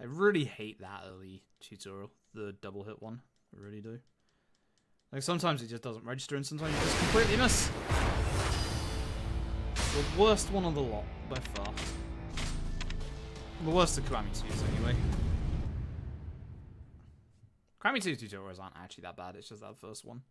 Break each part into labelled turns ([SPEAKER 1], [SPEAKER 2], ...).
[SPEAKER 1] I really hate that early tutorial, the double hit one. I really do. Like, sometimes it just doesn't register, and sometimes you just completely miss. The worst one of the lot, by far. The worst of Kiwami 2's, anyway. Kiwami 2 tutorials aren't actually that bad, it's just that first one.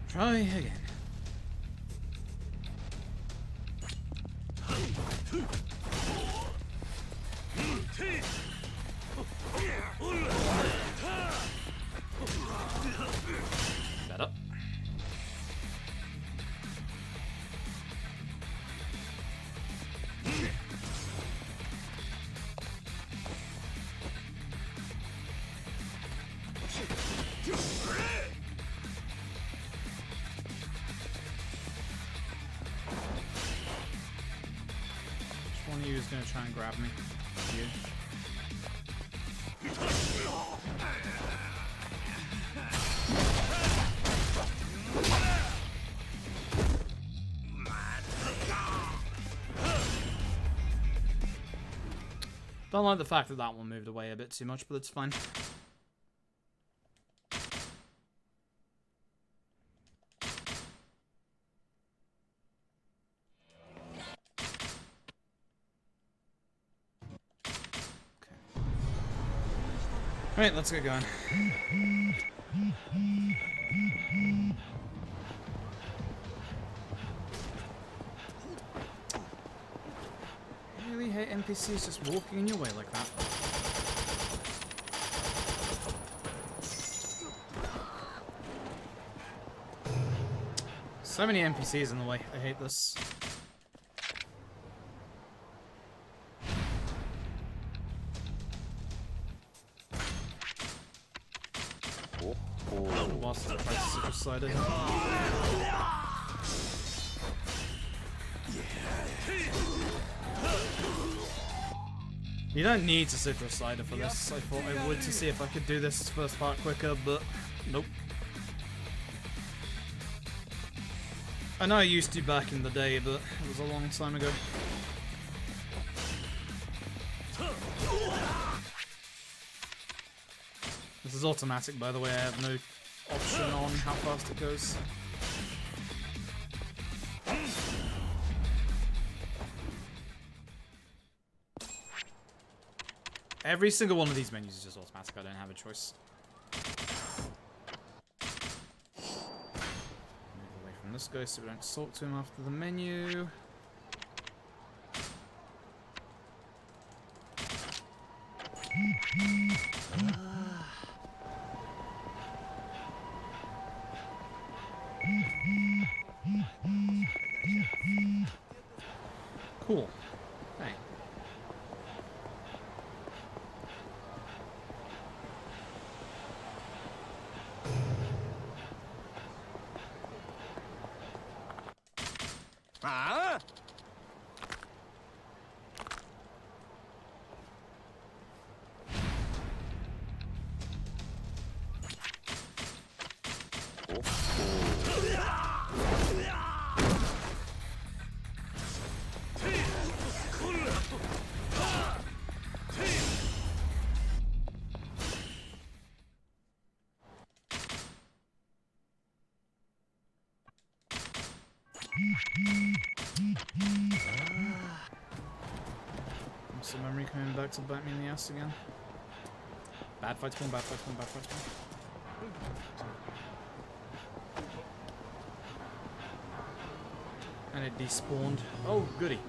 [SPEAKER 1] Try again. Better. Which one of you is going to try and grab me? You. Don't like the fact that that one moved away a bit too much, but it's fine. Alright, let's get going. I really hate NPCs just walking in your way like that. So many NPCs in the way. I hate this. Boss is just slide in. You don't need to citrus slider for this. I thought I would to see if I could do this first part quicker, but nope. I know I used to back in the day, but it was a long time ago. This is automatic, by the way. I have no option on how fast it goes. Every single one of these menus is just automatic. I don't have a choice. Move away from this guy so we don't talk to him after the menu. Cool. Hey.
[SPEAKER 2] Ah!
[SPEAKER 1] Muscle memory coming back to bite me in the ass again. Bad fight spawn, bad fight spawn, bad fight spawn. And it despawned. Oh, goody.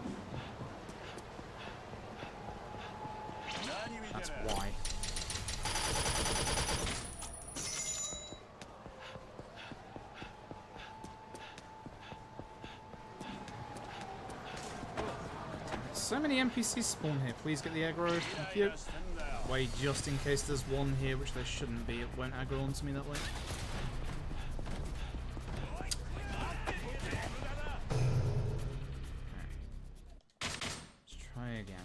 [SPEAKER 1] That's why. So many NPCs spawn here. Please get the aggro. Thank you. Wait, just in case there's one here, which there shouldn't be. It won't aggro onto me that way. Let's try again.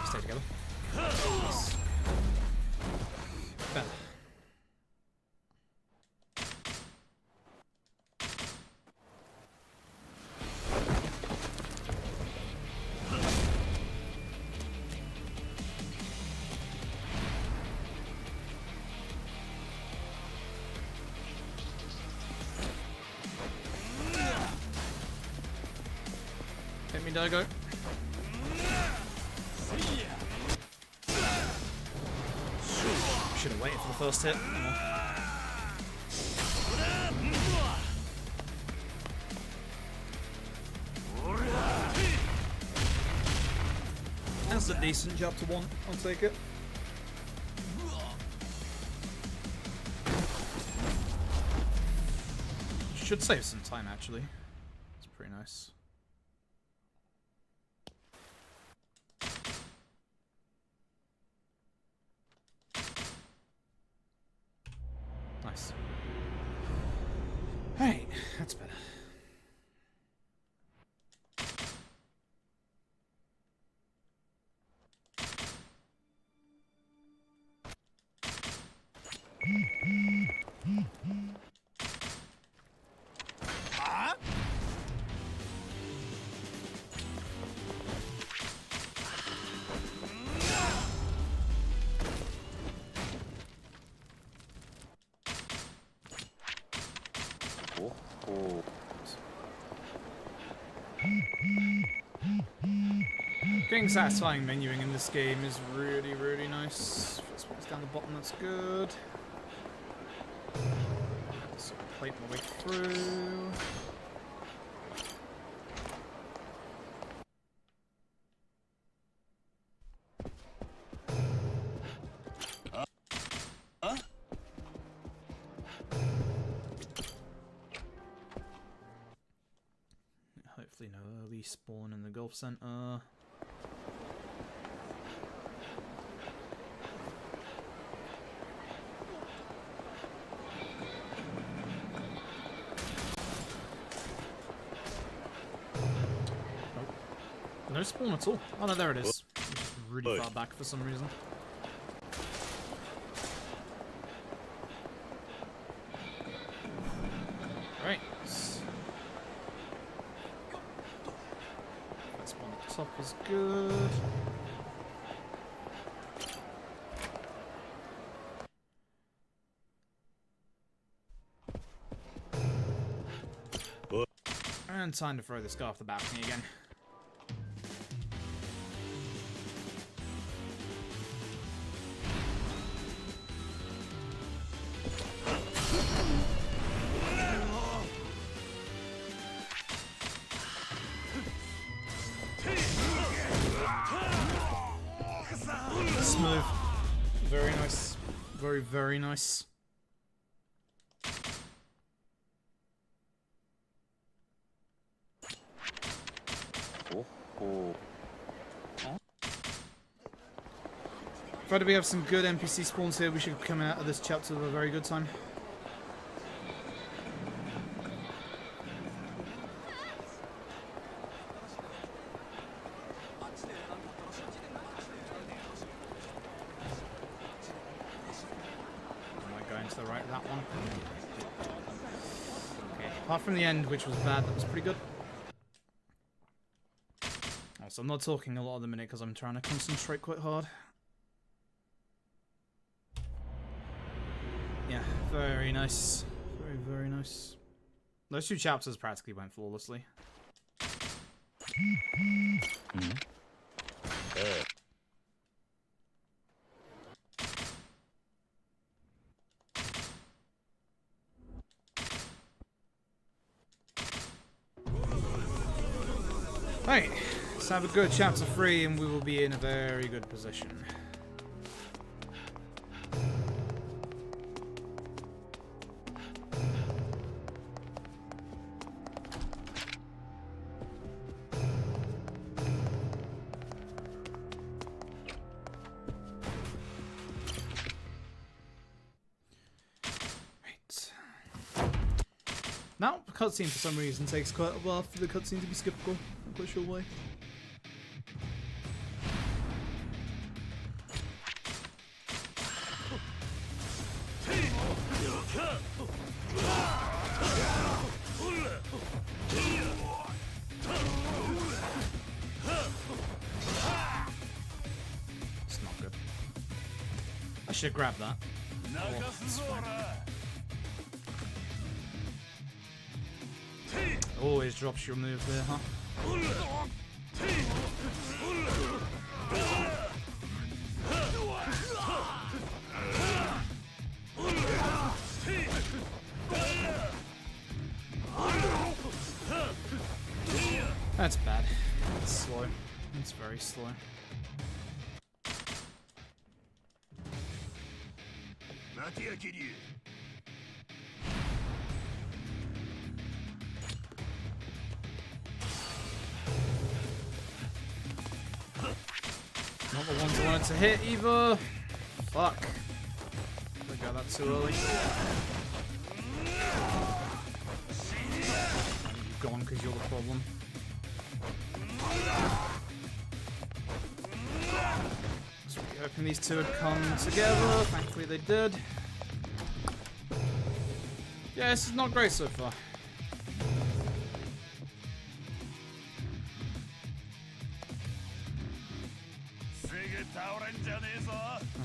[SPEAKER 1] Stay together. Nice. Better. Hit me, Dago. Should have waited for the first hit. That's a decent job to want. I'll take it. Should save some time actually. It's pretty nice. Nice. Hey, that's better. Getting satisfying menuing in this game is really, really nice. First one's down the bottom, that's good. Sort of plate my way through. Hopefully no early spawn in the golf center. No spawn at all. Oh no, there it is. It's really far back for some reason. Right. That spawn at the top is good. And time to throw this guy off the balcony again. Smooth. Very nice. Very, very nice. Provided we have some good NPC spawns here, we should come out of this chapter with a very good time. To the right of that one. Okay. Apart from the end, which was bad, that was pretty good. Also, I'm not talking a lot at the minute because I'm trying to concentrate quite hard. Yeah, very nice. Very, very nice. Those two chapters practically went flawlessly. Right, Let's have a good chapter 3 and we will be in a very good position. Now, the cutscene for some reason takes quite a while for the cutscene to be skippable. Not quite sure why. It's not good. I should have grabbed that. Always drops your move there, huh? That's bad. It's slow. It's very slow. Not the ones I wanted to hit either. Fuck. I got that too early. You're gone because you're the problem. So we're hoping these two would come together. Thankfully they did. Yeah, this is not great so far.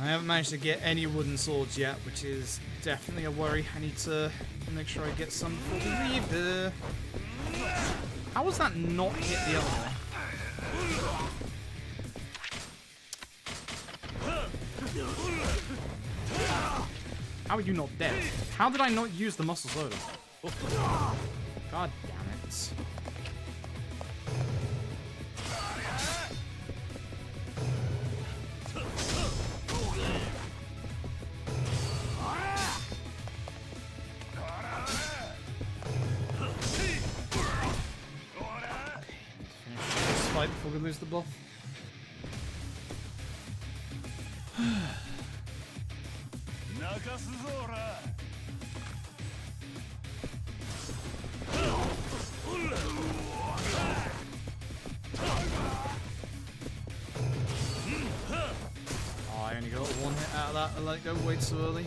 [SPEAKER 1] I haven't managed to get any wooden swords yet, which is definitely a worry. I need to make sure I get some before we leave there. How was that not hit the other one? How are you not dead? How did I not use the muscle soda? God damn it. Before we lose the buff. Oh, I only got one hit out of that. I let it go way too early.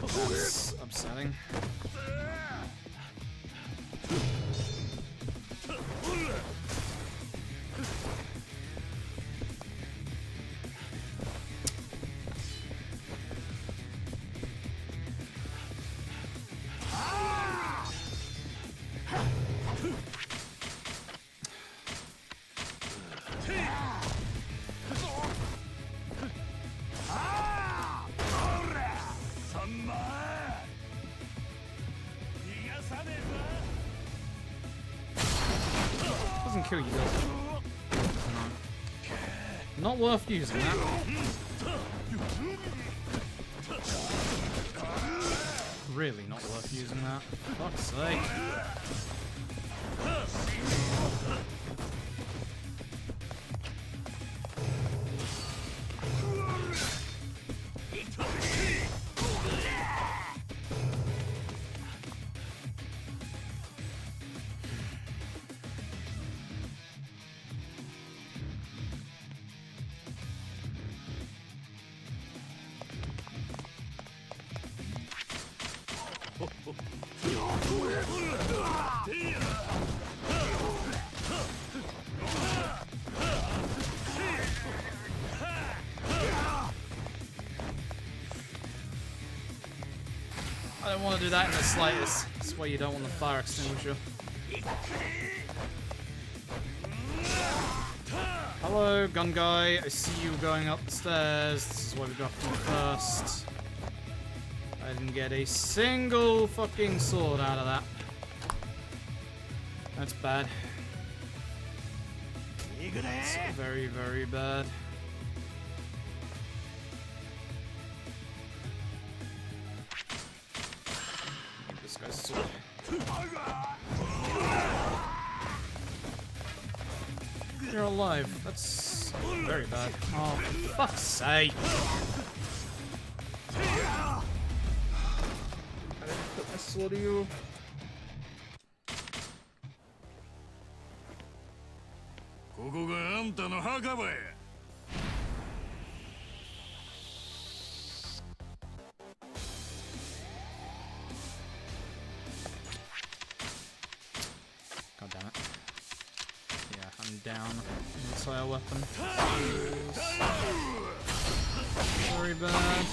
[SPEAKER 1] That's upsetting. Doesn't kill you, does it? No. Not worth using that. Really not worth using that. For fuck's sake. I don't want to do that in the slightest. That's why you don't want the fire extinguisher. Hello, gun guy. I see you going up the stairs. This is why we dropped him first. I didn't get a single fucking sword out of that. That's bad. That's very, very bad. Need this guy's sword. You're alive. That's very bad. Oh, for fuck's sake. I didn't put my sword to you. God damn it. Yeah, I'm down. Missile weapon. Very bad.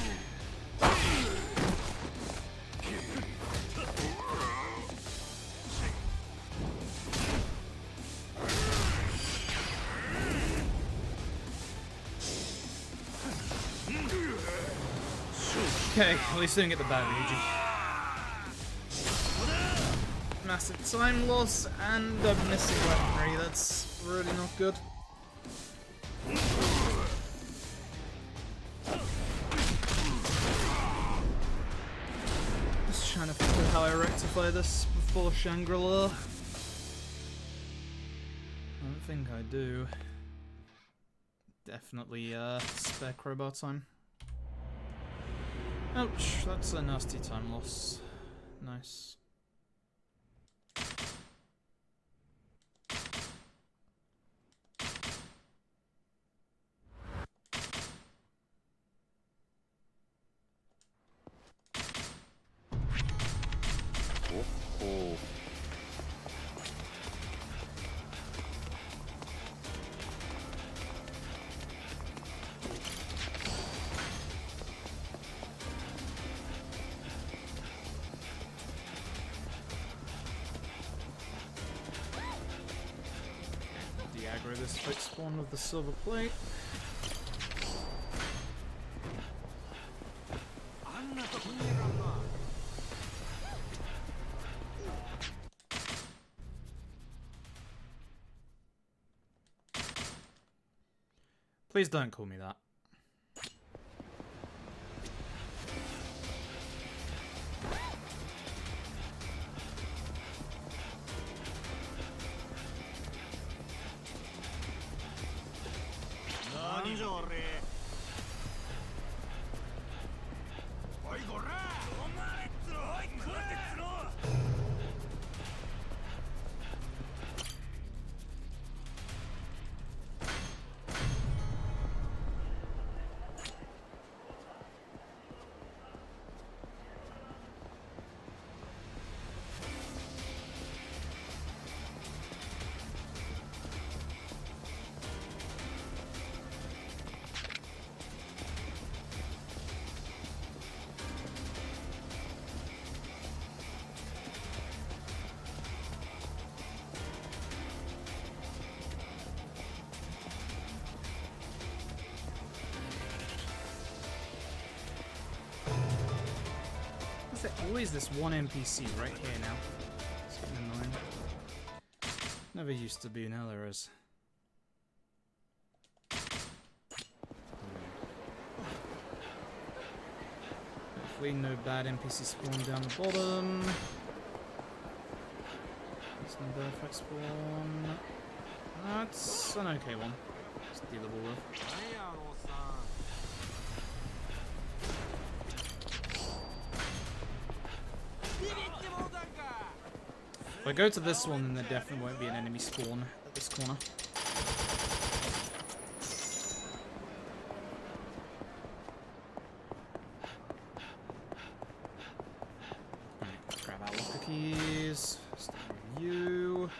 [SPEAKER 1] Okay, at least I didn't get the bad region. Massive time loss and a missing weaponry. That's really not good. Just trying to figure out how I rectify this before Shangri-La. I don't think I do. Definitely spare crowbar time. Ouch, that's a nasty time loss. Nice.
[SPEAKER 2] Oh.
[SPEAKER 1] De-aggro this fixed spawn with the silver plate. Please don't call me that. Always this one NPC right here now. It's getting annoying. Never used to be, now there is. Hopefully no bad NPC spawn down the bottom. There's no bad fight spawn. That's an okay one. It's dealable with. If I go to this one, then there definitely won't be an enemy spawn at this corner. Right, grab our locker keys, start review,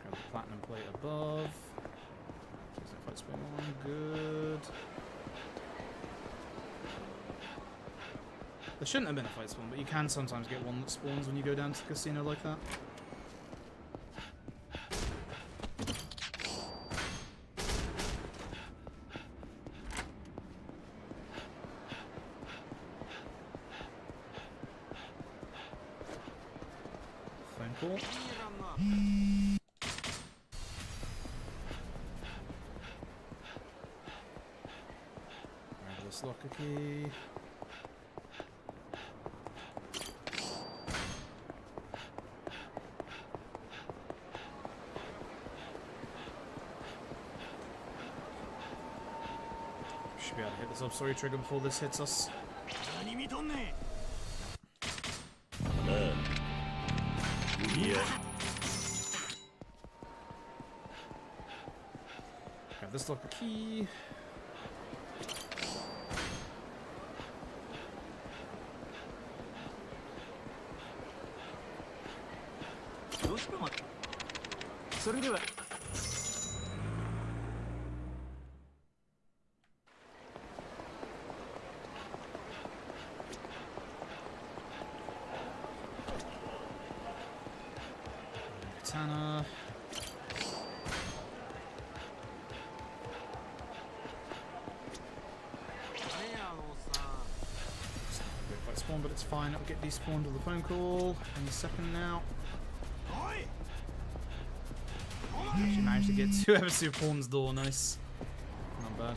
[SPEAKER 1] grab the platinum plate above. There's no fight spawn, good. There shouldn't have been a fight spawn, but you can sometimes get one that spawns when you go down to the casino like that. call. Grab this locker key. Should be able to hit the sub-story trigger before this hits us.
[SPEAKER 2] Yeah.
[SPEAKER 1] Grab this locker key. Katana. Fight spawn, but it's fine. I'll get despawned with the phone call any second now. Actually managed to get to Ever Pawn's door. Nice. Not bad.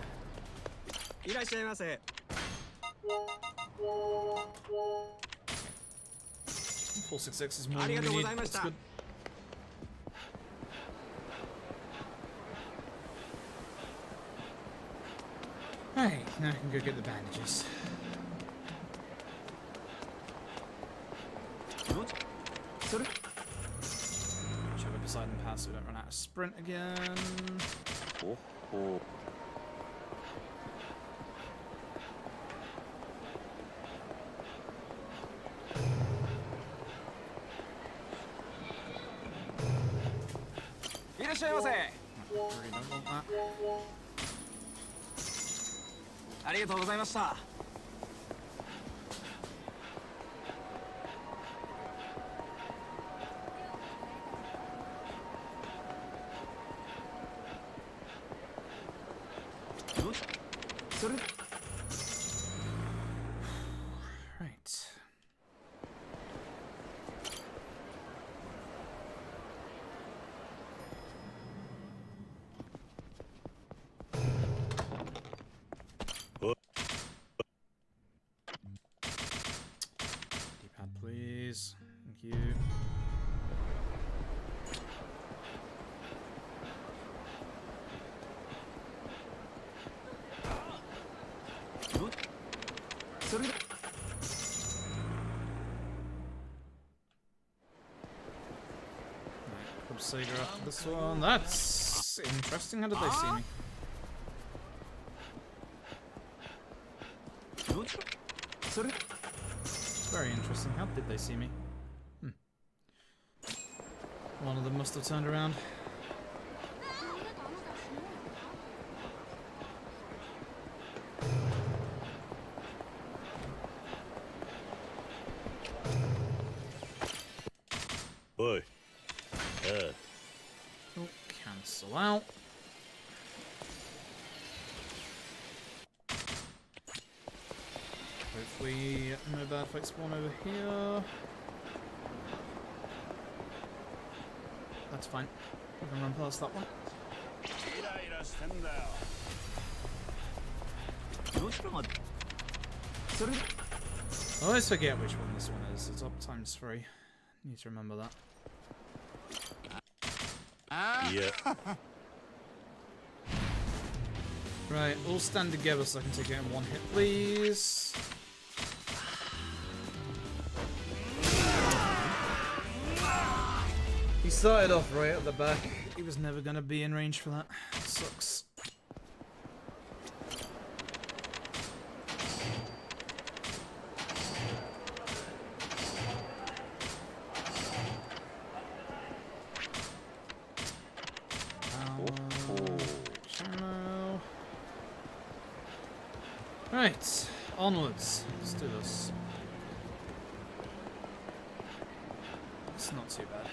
[SPEAKER 3] いらっしゃいませ。
[SPEAKER 1] 466 is more than we need. That's good. Hey, now I can go get the bandages. Shove it beside and pass so we don't run out of sprint again.
[SPEAKER 2] Oh, oh.
[SPEAKER 1] Really don't want that.
[SPEAKER 3] ありがとうございました。
[SPEAKER 1] Right. D-pad, please. Thank you. Club Sega after this one. That's interesting. How did they see me? Very interesting. How did they see me? One of them must have turned around.
[SPEAKER 2] Boy.
[SPEAKER 1] Oh, cancel out. Hopefully no bad fight spawn over here. That's fine. We can run past that one. I always forget which one this one is. It's up ×3. Need to remember that.
[SPEAKER 2] Yeah.
[SPEAKER 1] Right, all stand together so I can take it in one hit, please. He started off right at the back. He was never going to be in range for that. Sucks. Right, onwards. Let's do this. It's not too bad.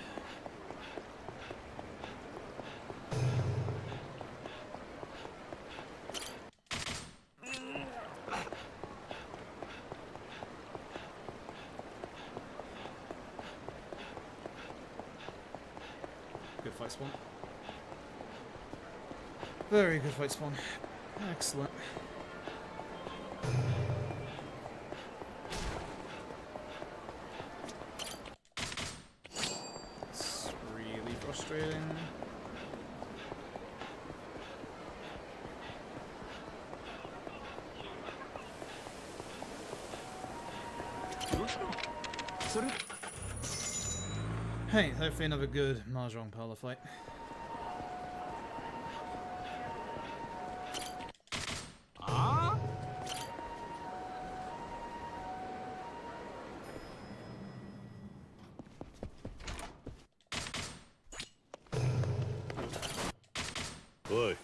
[SPEAKER 1] fight spawn. Very good fight spawn. Excellent. It's really frustrating. Hey, hopefully another good Mahjong parlor fight.
[SPEAKER 2] Oi.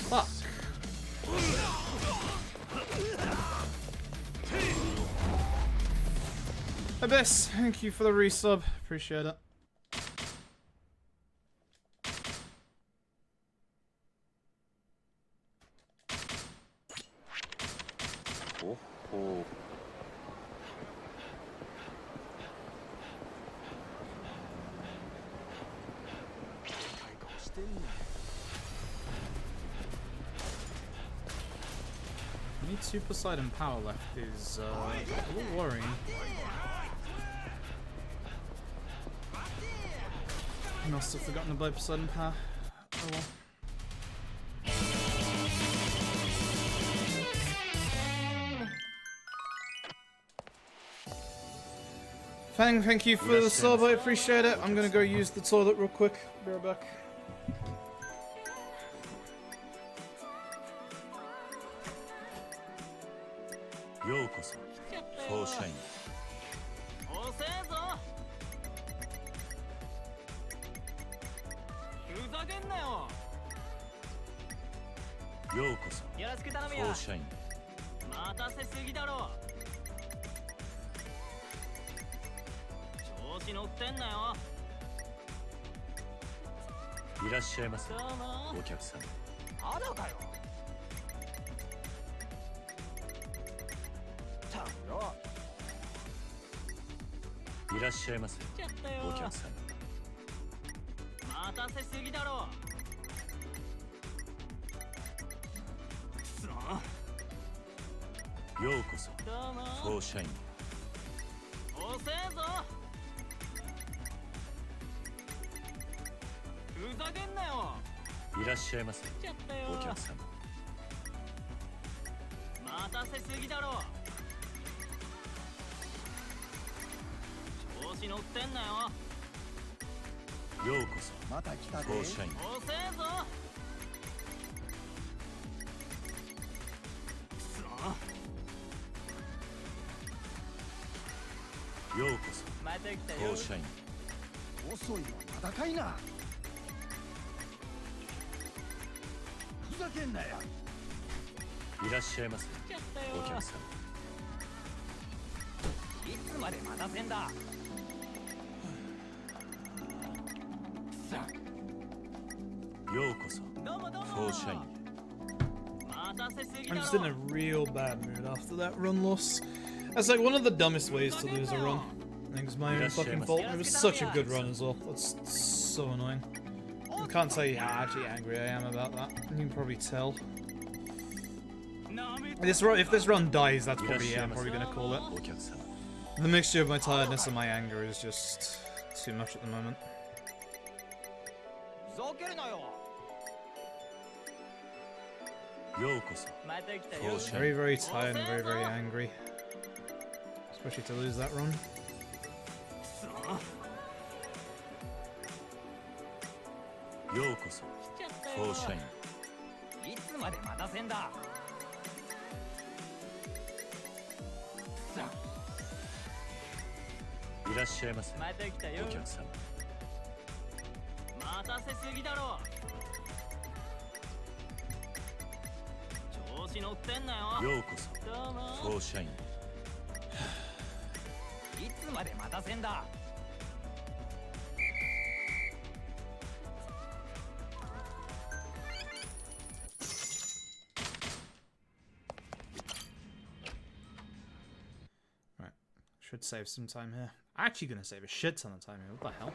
[SPEAKER 1] Fuck. Abyss, thank you for the resub. Appreciate it.
[SPEAKER 2] Oh, oh.
[SPEAKER 1] I need Super Poseidon power left is a little worrying. I must have forgotten about Poseidon power. Oh well. Thank you for the sub, I appreciate it. I'm gonna go use the toilet real quick. Be right back.
[SPEAKER 2] Yokoso, for shine.
[SPEAKER 3] 遅えぞ。ふざけんなよ。
[SPEAKER 2] Yokoso,
[SPEAKER 3] よろしく頼む
[SPEAKER 2] for
[SPEAKER 3] よ。
[SPEAKER 2] shine.
[SPEAKER 3] 待たせすぎだろ。調子乗ってんなよ。
[SPEAKER 2] いらっしゃいませ、
[SPEAKER 3] どうも。
[SPEAKER 2] お客さん。
[SPEAKER 3] まだかよ。たくよ。
[SPEAKER 2] いらっしゃいませ、
[SPEAKER 3] ちゃったよ。
[SPEAKER 2] お客さん。
[SPEAKER 3] 待たせすぎだろ。くそ。
[SPEAKER 2] ようこそ、
[SPEAKER 3] どうも。
[SPEAKER 2] フォーシャイン。
[SPEAKER 3] 遅えぞ。ふざけんなよ。
[SPEAKER 2] いらっしゃいませ、
[SPEAKER 3] ちゃったよ。
[SPEAKER 2] お客さん。
[SPEAKER 3] 待たせすぎだろ。調子乗ってんなよ。
[SPEAKER 2] ようこそ、
[SPEAKER 4] また来たで。
[SPEAKER 2] フォーシャイン。
[SPEAKER 3] 遅えぞ。くそ。
[SPEAKER 2] ようこそ、
[SPEAKER 3] また来たよ。
[SPEAKER 2] フォーシャイン。
[SPEAKER 4] 遅いわ、まだかいな。ふざけんなよ。
[SPEAKER 2] いらっしゃいませ、
[SPEAKER 3] ちゃったよ。
[SPEAKER 2] お客さん。
[SPEAKER 3] いつまで待たせんだ。
[SPEAKER 2] ようこそ、
[SPEAKER 3] どうもどうも。
[SPEAKER 2] フォーシャイン。
[SPEAKER 3] 待たせすぎ
[SPEAKER 1] I'm
[SPEAKER 3] だ
[SPEAKER 1] just in
[SPEAKER 3] ろ。
[SPEAKER 1] a real bad mood after that run loss. That's like one of the dumbest ways to lose a run. I think it's my own fucking fault. It was such a good run as well. That's so annoying. I can't tell you how actually angry I am about that. You can probably tell. If this run dies, that's probably it. I'm probably gonna call it.
[SPEAKER 2] お客さん。
[SPEAKER 1] The mixture of my tiredness and my anger is just too much at the moment.
[SPEAKER 3] ふざけるなよ。
[SPEAKER 2] ようこそ、
[SPEAKER 3] また来たよ。
[SPEAKER 2] フォーシャイ
[SPEAKER 1] Very,
[SPEAKER 2] ン。
[SPEAKER 1] very tired and very, very angry. Especially to lose that run.
[SPEAKER 2] ようこそ
[SPEAKER 3] 来ちゃったよ。
[SPEAKER 2] 放射員
[SPEAKER 3] いつまで待たせんだ。
[SPEAKER 2] いらっしゃいませ
[SPEAKER 3] また来たよ
[SPEAKER 2] お。客様
[SPEAKER 3] 待たせすぎだろ。調子乗ってんなよ。
[SPEAKER 2] ようこそ
[SPEAKER 3] どうも。
[SPEAKER 2] 放射員
[SPEAKER 3] いつまで待たせんだ。
[SPEAKER 1] Right. Should save some time here. Actually gonna save a shit ton of time here. What the hell?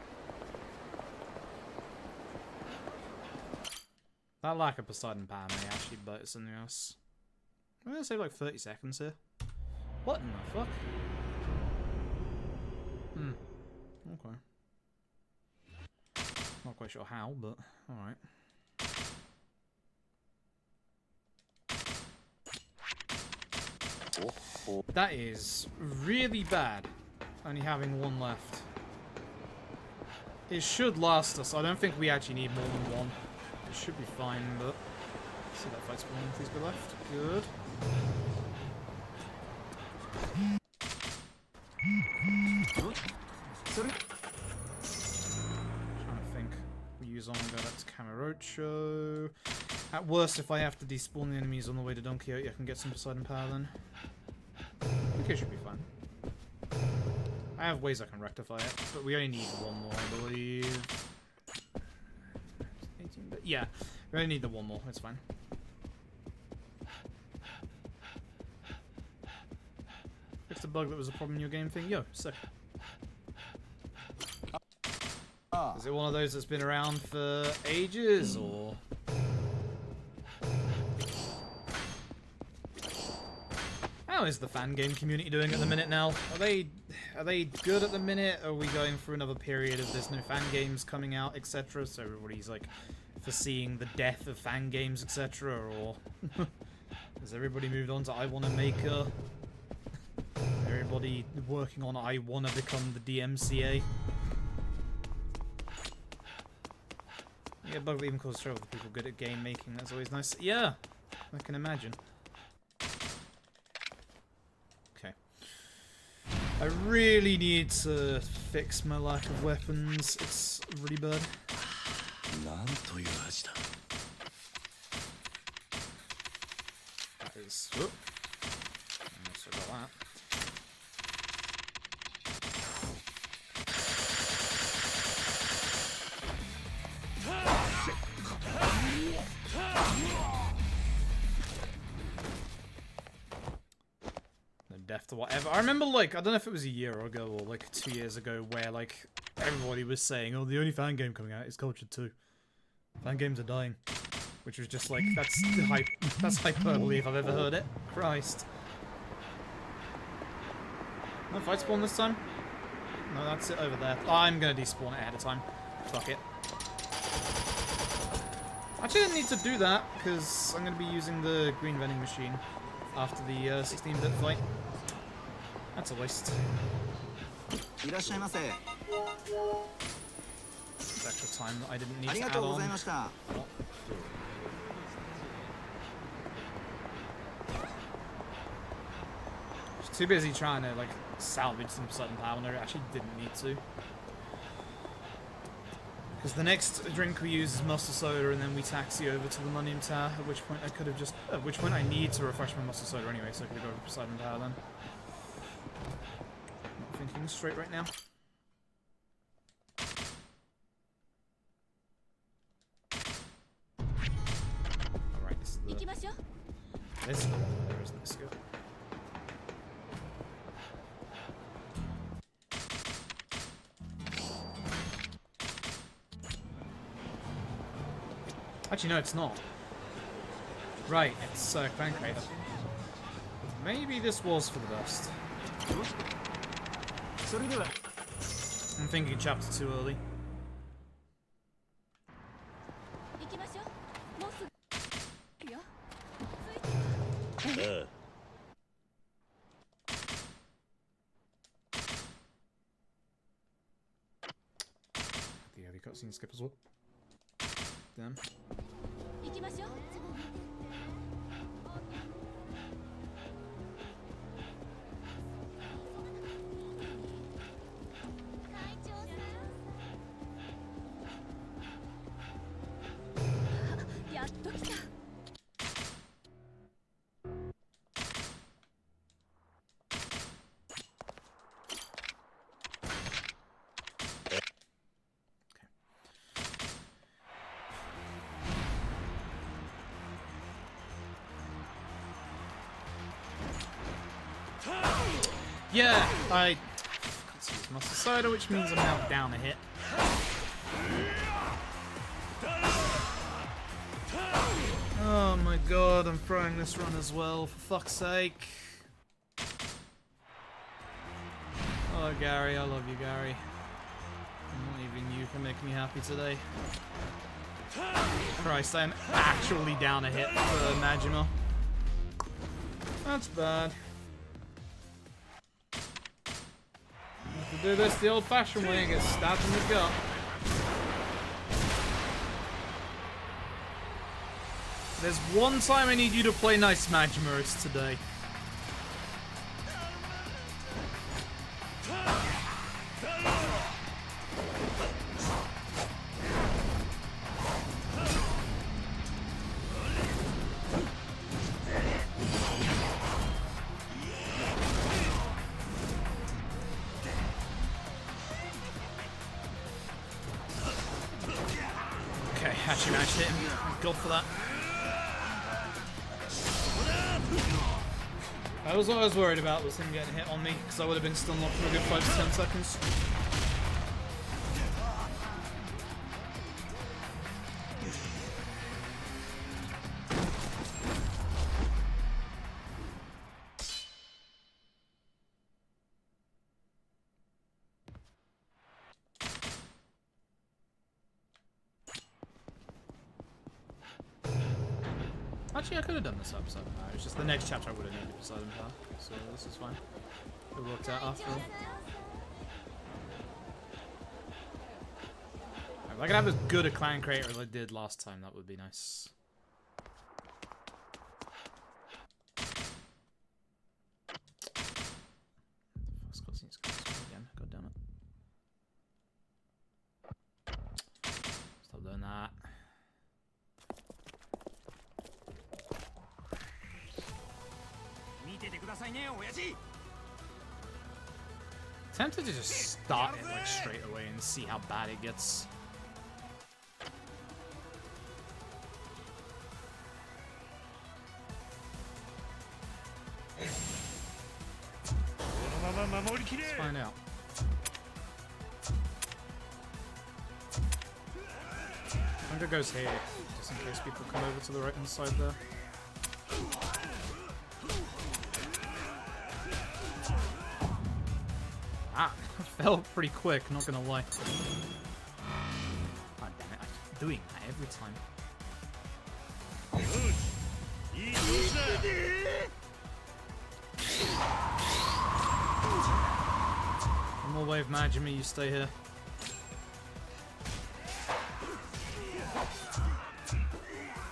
[SPEAKER 1] That lack of Poseidon power may actually bite us in the ass. I'm gonna save like 30 seconds here. What in the fuck? Okay. Not quite sure how, but alright. That is really bad, only having one left. It should last us. I don't think we actually need more than one. It should be fine, but... See that fight's one, please be left. Good. Trying to think. We use Onga, that's Kamurocho. At worst, if I have to despawn the enemies on the way to Don Quixote, I can get some Poseidon power then. I think it should be fine. I have ways I can rectify it, but we only need one more, I believe. 18, but yeah, we only need the one more, it's fine. Fix the bug that was a problem in your game thing. Yo, sick. Is it one of those that's been around for ages, or...? How is the fan game community doing at the minute now? Are they good at the minute? Are we going through another period of there's no fan games coming out, etc.? So everybody's like foreseeing the death of fan games, etc. Or has everybody moved on to I Wanna Make a? Everybody working on I Wanna Become the DMCA? Yeah, bug that even causes trouble with people good at game making. That's always nice. Yeah, I can imagine. I really need to fix my lack of weapons. It's really bad.
[SPEAKER 2] なんという味だ
[SPEAKER 1] That is... Whoop. Almost forgot that. Death to whatever. I remember, like, I don't know if it was a year ago or like 2 years ago, where like everybody was saying, "Oh, the only fan game coming out is Culture 2. Fan games are dying," which was just like that's hyperbole if I've ever heard it. Christ. No fight spawn this time? No, that's it over there. Oh, I'm gonna despawn it ahead of time. Fuck it. Actually, I didn't need to do that because I'm gonna be using the green vending machine after the 16-bit fight. That's a waste. It's extra time that I didn't need to add on. Oh. Just too busy trying to like salvage some sudden power when I actually didn't need to. Because the next drink we use is muscle soda, and then we taxi over to the Millennium Tower. At which point I could have just. At which point I need to refresh my muscle soda anyway, so I could have gone to Poseidon Tower then. Not thinking straight right now. Alright, this is the. This is the one where there is no skill. Actually, no, it's not. Right, it's Clan Crater. Maybe this was for the best. I'm thinking chapter 2 early. The early cutscene skip as well. Damn.
[SPEAKER 5] 行きましょう。会長さん。やっと来た。
[SPEAKER 1] Yeah, I use muscle soda, which means I'm now down a hit. Oh my god, I'm throwing this run as well, for fuck's sake. Oh, Gary, I love you, Gary. Not even you can make me happy today. Christ, I'm actually down a hit for Majima. That's bad. To do this the old-fashioned way and get stabbed in the gut. There's one time I need you to play nice, Majima, it's today. Okay, actually managed to hit him. Thank God for that. That was what I was worried about, was him getting hit on me, because I would have been stun locked for a good 5 to 10 seconds. Actually, I could have done this episode. No, it's just the next chapter I would have needed Poseidon Power, so this is fine. It worked out after all. If I could have as good a clan creator as I did last time, that would be nice. First cutscene's again. God damn it. Stop doing that. Tempted to just start it like straight away and see how bad it gets. Let's find out. Hunger goes here, just in case people come over to the right hand side there. Ah, fell pretty quick, not gonna lie. God damn it, I'm doing that every time. One more wave, Majima, you stay here.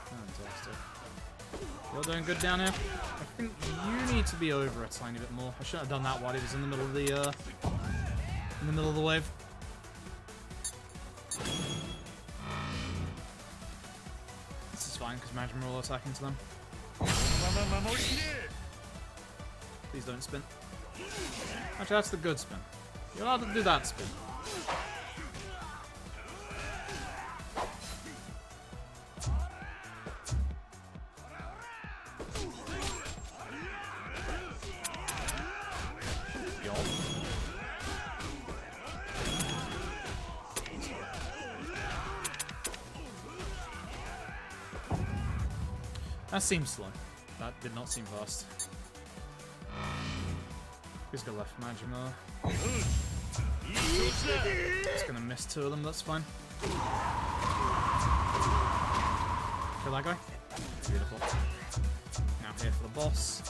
[SPEAKER 1] Fantastic. You're doing good down here. I think you need to be over a tiny bit more. I should have done that while he was in the middle of the wave. This is fine because Majima will attack into them. Please don't spin. Actually, that's the good spin. You're allowed to do that spin. That seems slow. That did not seem fast. Who's got left? Majima. It's gonna miss 2 of them, that's fine. Kill that guy. Beautiful. Now here for the boss.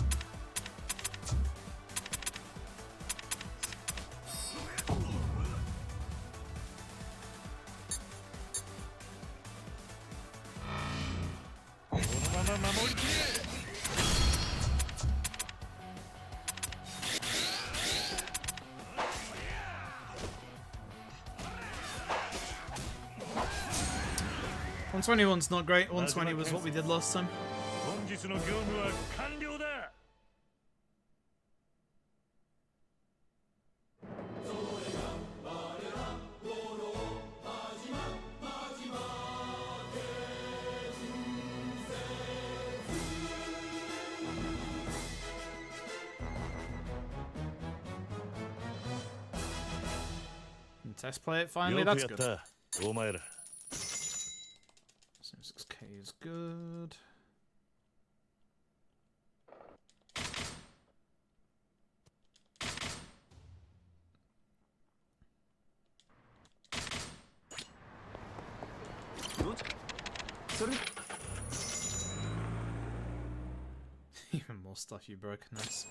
[SPEAKER 1] 121's not great. 120 was what we did last time.
[SPEAKER 2] 本日の業務は完了だ。
[SPEAKER 1] Test play it finally,
[SPEAKER 2] よく
[SPEAKER 1] that's
[SPEAKER 2] やっ
[SPEAKER 1] good.
[SPEAKER 2] た、お前ら。
[SPEAKER 1] 6k is good. Even more stuff you broke, nice.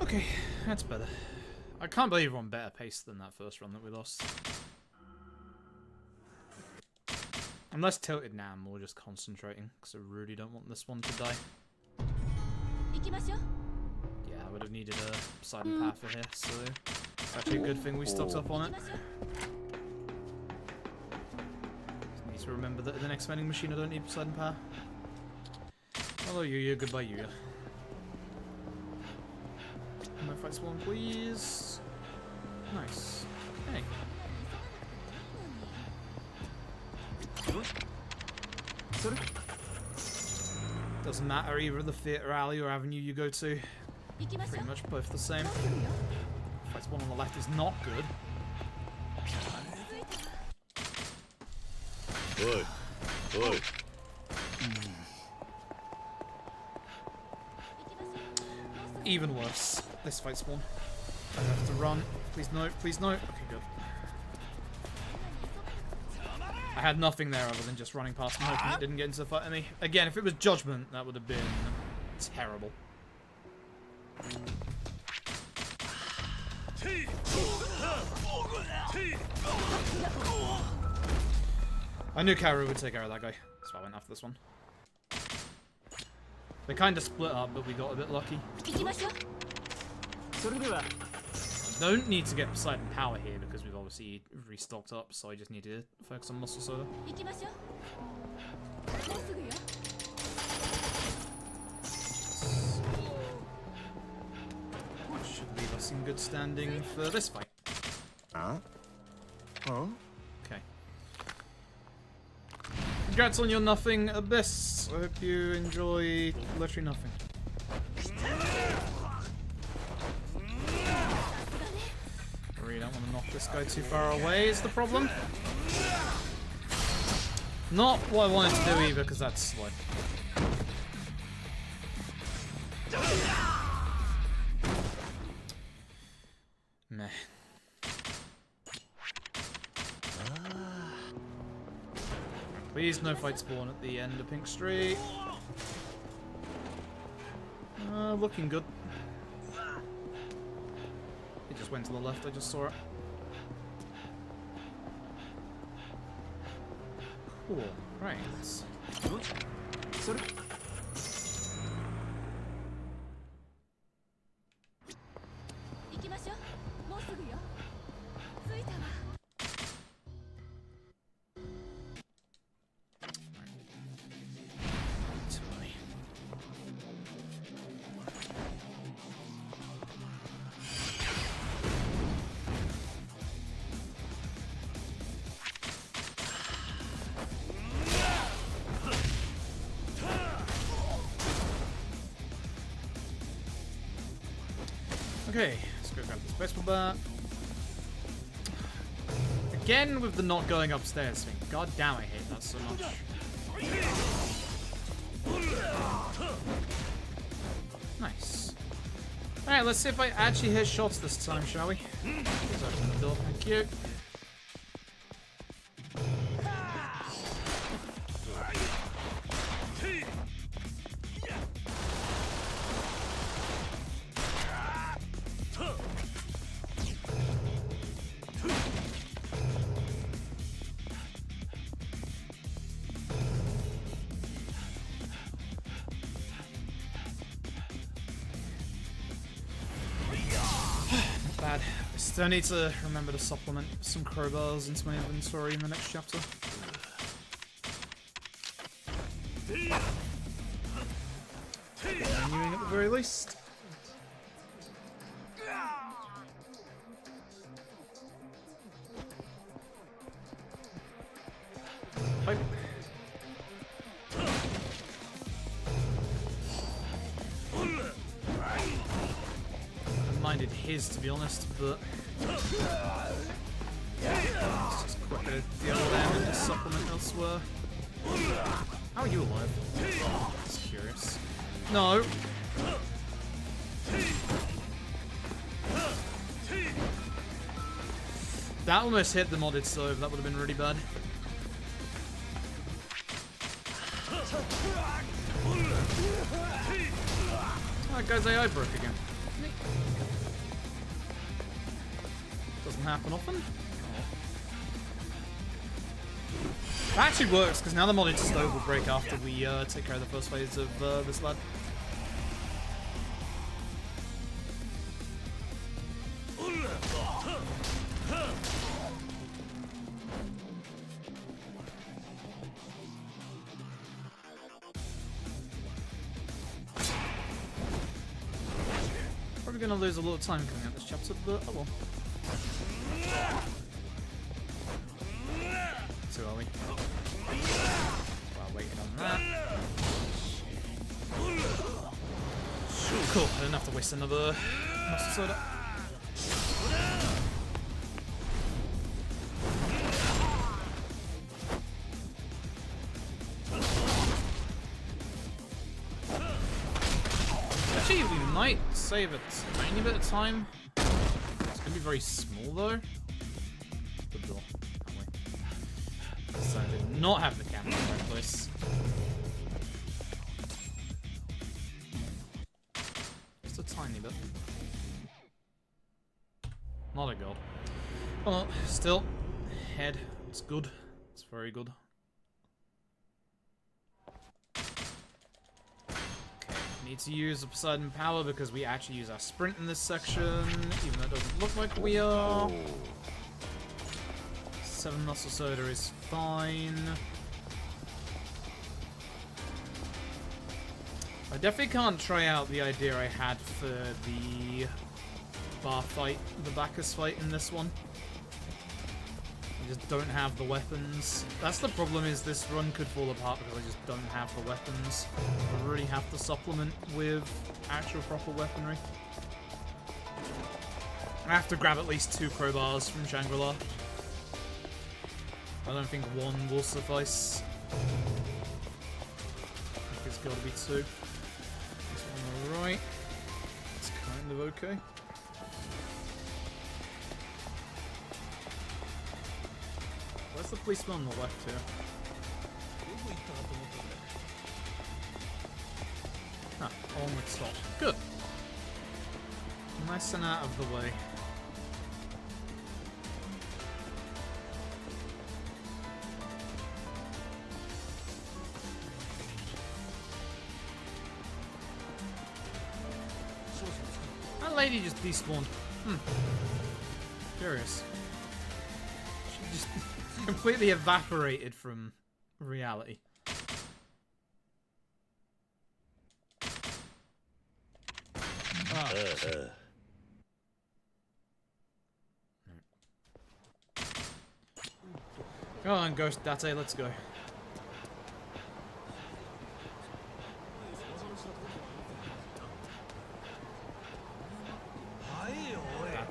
[SPEAKER 1] Okay, that's better. I can't believe we're on better pace than that first run that we lost. I'm less tilted now, I'm more just concentrating, because I really don't want this one to die. Yeah, I would have needed a side and path for here, so it's actually a good thing we stocked up on it. Just need to remember that in the next vending machine I don't need side and power. Hello Yuya, goodbye Yuya. No fights one, please. Nice. Hey. Doesn't matter either the theatre alley or avenue you go to. Pretty much both the same. Fights one on the left is not good.
[SPEAKER 2] Oi, oi.
[SPEAKER 1] Even worse. This fight spawn. I have to run. Please no, please no. Okay, good. I had nothing there other than just running past him, hoping it didn't get into the fight at me. Again, if it was Judgment, that would have been terrible. I knew Karu would take care of that guy, so I went after this one. They kind of split up, but we got a bit lucky. Don't need to get Poseidon power here because we've obviously restocked up, so I just need to focus on Muscle Soda. Should leave us in good standing for this fight.
[SPEAKER 4] Huh? Huh?
[SPEAKER 1] Okay. Congrats on your nothing abyss. I hope you enjoy literally nothing. I really don't want to knock this guy too far away is the problem. Not what I wanted to do either, because that's slow. Meh. Please no fight spawn at the end of Pink Street. Looking good. It just went to the left, I just saw it. Cool, right. Okay, let's go grab this baseball bat. Again with the not going upstairs thing. God damn, I hate that so much. Nice. Alright, let's see if I actually hit shots this time, shall we? Please open the door, thank you. bad. I still need to remember to supplement some crowbars into my inventory in the next chapter. Continuing at the very least. Pipe. I minded his, to be honest, but it's just quicker to deal with them and just supplement elsewhere. How are you alive? Just curious. No. That almost hit the modded stove. That would have been really bad. Oh, that guy's AI broke again. Doesn't happen often. That actually works, because now the modded stove will break after we take care of the first phase of this lad. Probably gonna lose a lot of time coming out this chapter, but oh well. So are we? While waiting on that. Cool, I didn't have to waste another mustard soda. Actually, we might save a tiny bit of time. It's gonna be very small though. Good door. So I did not have the camera in the right place. Just a tiny bit. Not a goal. Well, still, head. It's good. It's very good. Need to use the Poseidon power because we actually use our sprint in this section, even though it doesn't look like we are. 7 muscle soda is fine. I definitely can't try out the idea I had for the bar fight, the Bacchus fight in this one. I just don't have the weapons. That's the problem, is this run could fall apart because I just don't have the weapons. I really have to supplement with actual proper weaponry. I have to grab at least 2 crowbars from Shangri-La. I don't think 1 will suffice. I think it's got to be 2. This one on the right. It's kind of okay. Where's the policeman on the left here? Ah, on with stop. Good. Nice and out of the way. That lady just despawned. Curious. She just completely evaporated from reality. Come on, Ghost Date, let's go.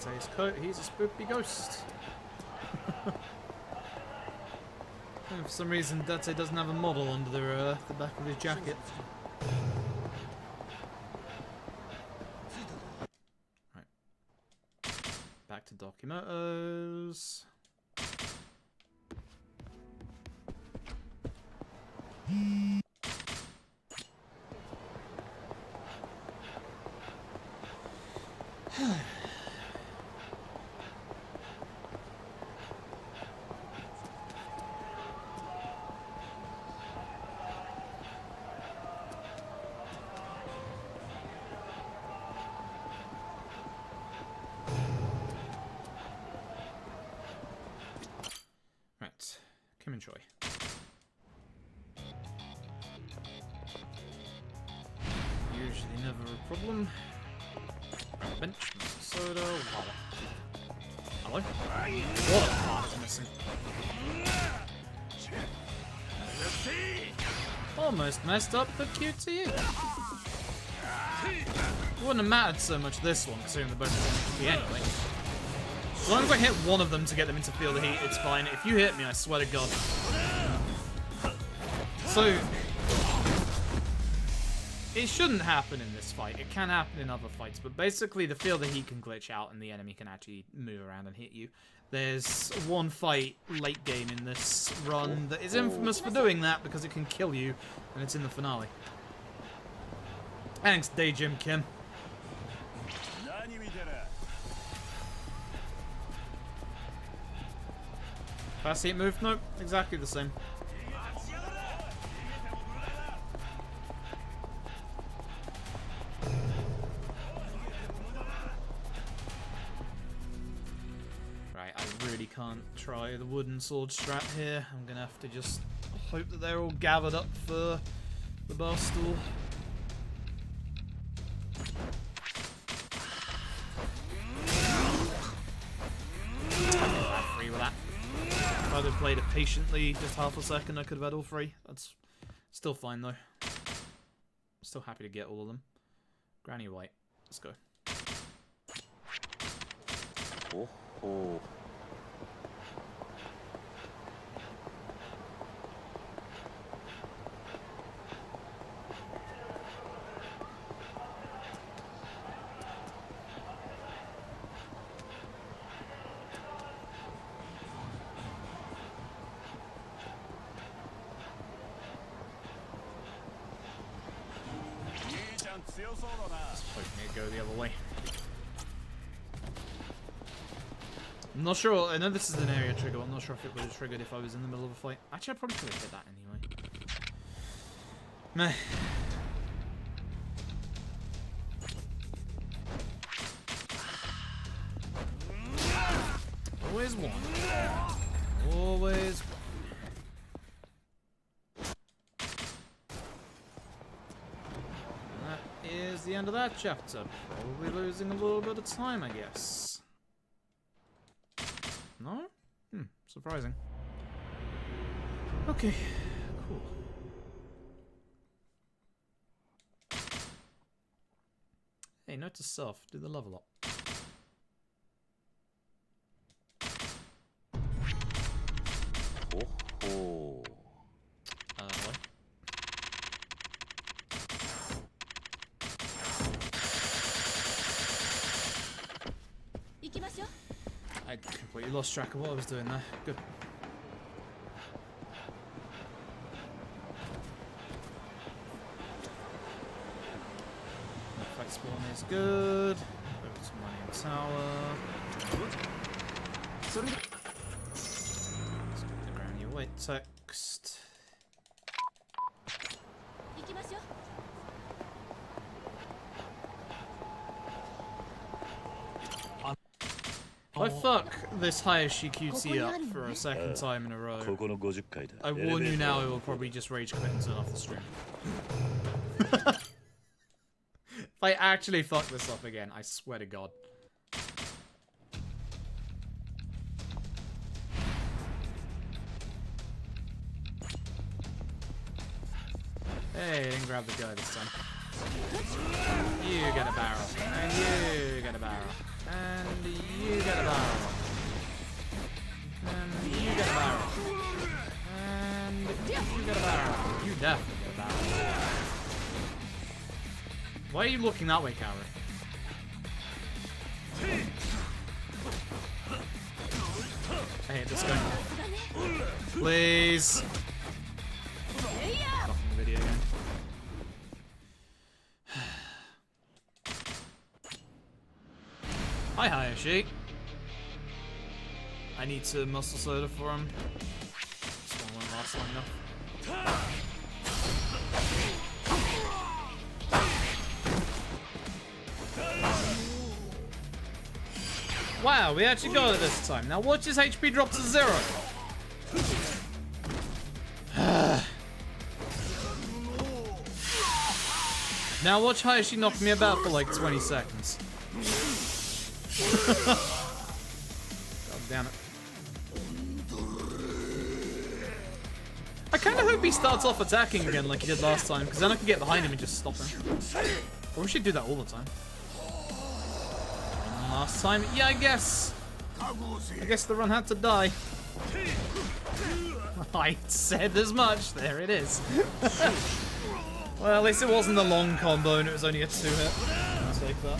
[SPEAKER 1] Date's coat, he's a spoopy ghost. And for some reason, Date doesn't have a model under the back of his jacket. Right. Back to Documos. usually never a problem. Bench, soda, water. Hello? Water part is missing. Almost messed up, but cute to you. It wouldn't have mattered so much this one, considering the bonus damage be anyway. As long as I hit one of them to get them into field of heat, it's fine. If you hit me, I swear to God. So, it shouldn't happen in this fight. It can happen in other fights, but basically the field of heat can glitch out and the enemy can actually move around and hit you. There's one fight late game in this run that is infamous for doing that because it can kill you, and it's in the finale. Thanks, Day Jim Kim. Fast heat move? Nope, exactly the same. Right, I really can't try the wooden sword strat here. I'm gonna have to just hope that they're all gathered up for the bar stool. Free with that. If I'd have played it patiently, just half a second, I could have had all three. That's still fine though. Still happy to get all of them. Granny White, let's go.
[SPEAKER 4] Oh.
[SPEAKER 1] Just hoping it'd go the other way. I'm not sure. I know this is an area trigger. I'm not sure if it would have triggered if I was in the middle of a fight. Actually, I probably could have hit that anyway. Meh. Always one. Always one. Is the end of that chapter. Probably losing a little bit of time, I guess. No? Surprising. Okay, cool. Hey, note to self, do the level up.
[SPEAKER 4] Oh.
[SPEAKER 1] What? I completely lost track of what I was doing there. Good. Fight spawn is good. Over to money in tower. Let's get the Granny White text. If I fuck this Hayashi QT up for a second time in a row, I warn you now, I will probably just rage quit and turn off the stream. If I actually fuck this up again, I swear to God. Hey, I didn't grab the guy this time. You get a barrel. And you get a barrel. And you get a barrel. And you get a barrel. And you get a barrel. You definitely get a barrel. Why are you looking that way, Cowrie? I hate this guy. Please. Fucking video again. Hi, Hayashi. I need to muscle soda for him. This one won't last long enough. Wow, we actually got it this time. Now watch his HP drop to 0. Now watch how she knocked me about for like 20 seconds. God damn it. I kind of hope he starts off attacking again like he did last time, because then I can get behind him and just stop him. Or we should do that all the time. And last time, yeah, I guess the run had to die. I said as much. There it is. Well, at least it wasn't a long combo and it was only a 2-hit. I'll take that.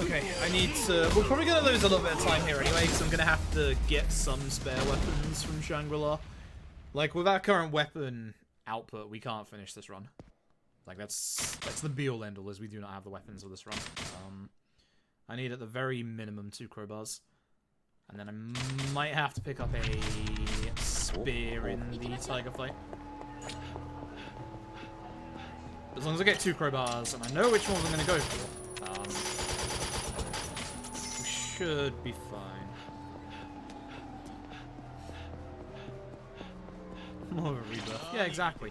[SPEAKER 1] Okay, I need to... We're probably going to lose a little bit of time here anyway, because I'm going to have to get some spare weapons from Shangri-La. Like, with our current weapon output, we can't finish this run. Like, that's the be-all end-all, is we do not have the weapons for this run. I need, at the very minimum, 2 crowbars. And then I might have to pick up a spear in the tiger fight. As long as I get 2 crowbars, and I know which ones I'm going to go for, we should be fine. More of a rebirth. Yeah, exactly.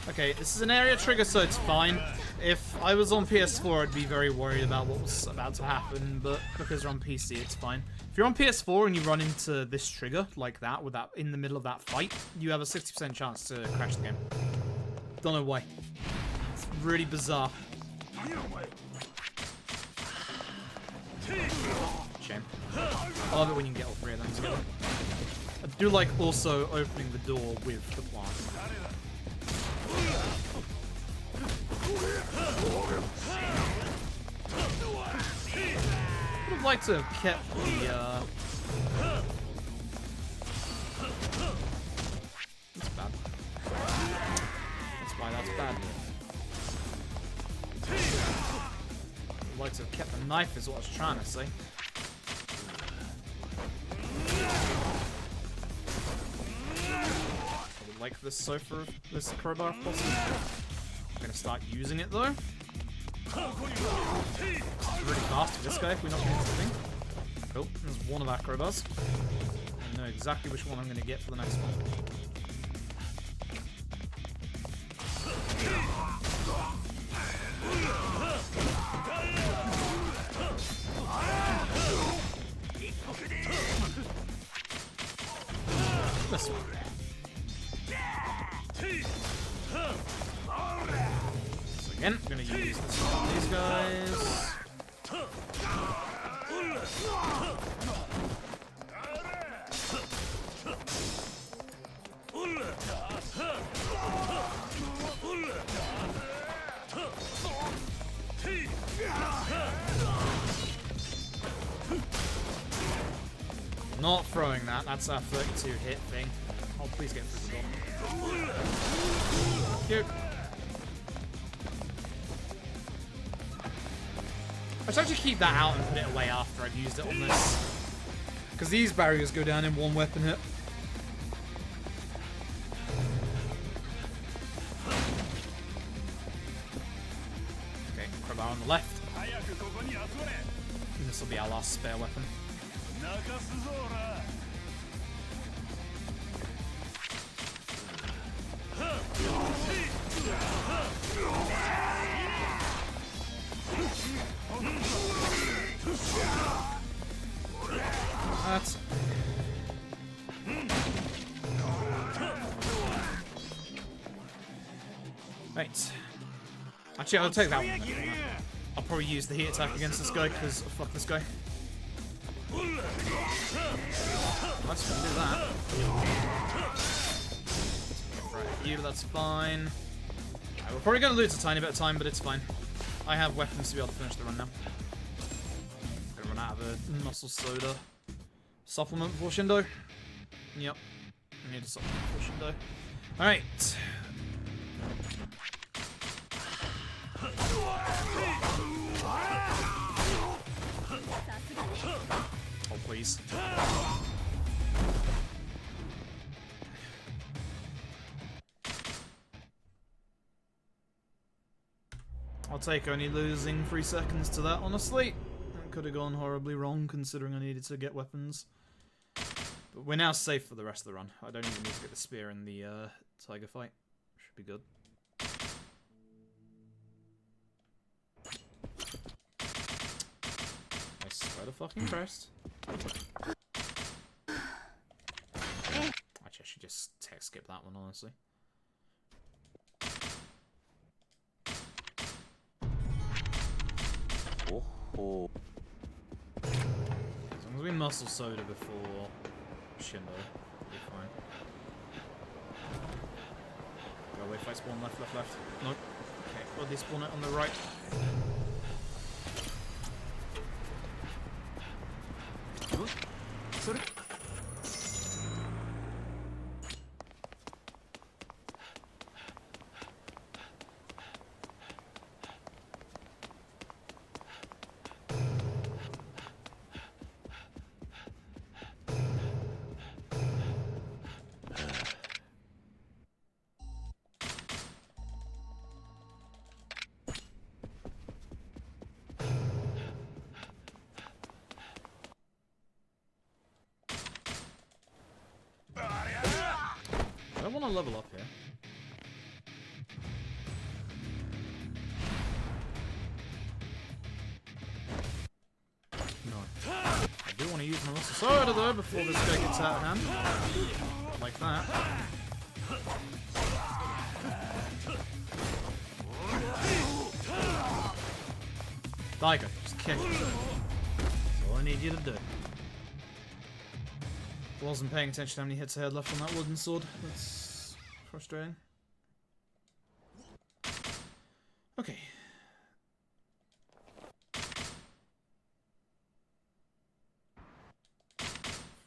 [SPEAKER 1] Okay, this is an area trigger, so it's fine. If I was on PS4, I'd be very worried about what was about to happen, but because we're on PC, it's fine. If you're on PS4 and you run into this trigger like that, with that in the middle of that fight, you have a 60% chance to crash the game. Don't know why. It's really bizarre. Shame. I love it when you can get all 3 of them together. I do like also opening the door with the plant. I would have liked to have kept the, That's bad. That's why that's bad. I would like to have kept the knife is what I was trying to say. I would like this sofa, this crowbar if possible. I'm gonna start using it though. It's really fast for this guy if we're not getting something. Cool, there's one of our crowbars. I know exactly which one I'm gonna get for the next one. This one. So again, I'm gonna use this one on these guys. Not throwing that, that's our 32 hit thing. Oh, please get through the door. Thank you. I should actually keep that out and put it away after I've used it on this. Because these barriers go down in 1 weapon hit. Okay, crowbar on the left. And this will be our last spare weapon. That's... Right. Actually, I'll take that one. I'll probably use the heat attack against this guy, because fuck this guy. Let's do that. Right, you, that's fine. Right, we're probably going to lose a tiny bit of time, but it's fine. I have weapons to be able to finish the run now. Gonna run out of a muscle soda. Supplement before Shindo? Yep. I need a supplement before Shindo. Alright. Oh, please. I'll take only losing 3 seconds to that, honestly. That could have gone horribly wrong, considering I needed to get weapons. But we're now safe for the rest of the run. I don't even need to get the spear in the tiger fight. Should be good. I swear to fucking Christ. Actually, I should just text skip that one, honestly.
[SPEAKER 4] Oh, oh.
[SPEAKER 1] As long as we muscle soda before Shindo, we'll be fine. Go away, fight spawn, left, left, left. Nope. Okay, well, they spawn it on the right. I don't want to level up here. No. I do want to use my muscle soda though before this guy gets out of hand. Like that. Tiger, just kick. That's all I need you to do. Wasn't paying attention to how many hits I had left on that wooden sword. That's frustrating. Okay.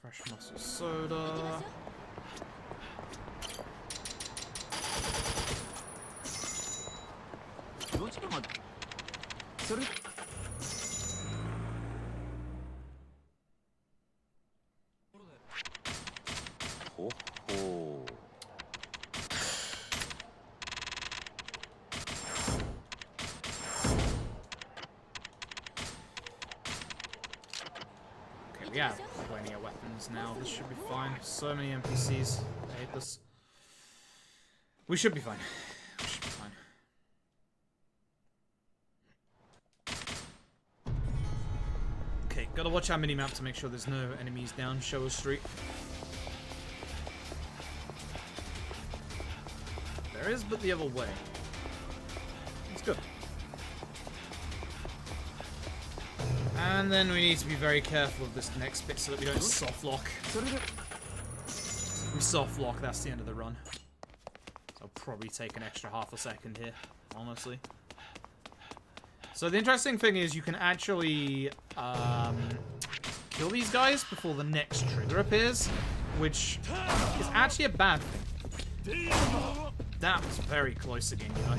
[SPEAKER 1] Fresh muscle soda.
[SPEAKER 3] それ
[SPEAKER 4] ほほ
[SPEAKER 1] Okay, we have plenty of weapons now. This should be fine. So many NPCs. I hate this. We should be fine. We should be fine. Okay, gotta watch our minimap to make sure there's no enemies down Showa Street. There is, but the other way. It's good. And then we need to be very careful of this next bit so that we don't soft lock. If we soft lock, that's the end of the run. So I'll probably take an extra half a second here, honestly. So the interesting thing is you can actually kill these guys before the next trigger appears, which is actually a bad thing. That was very close again, you know.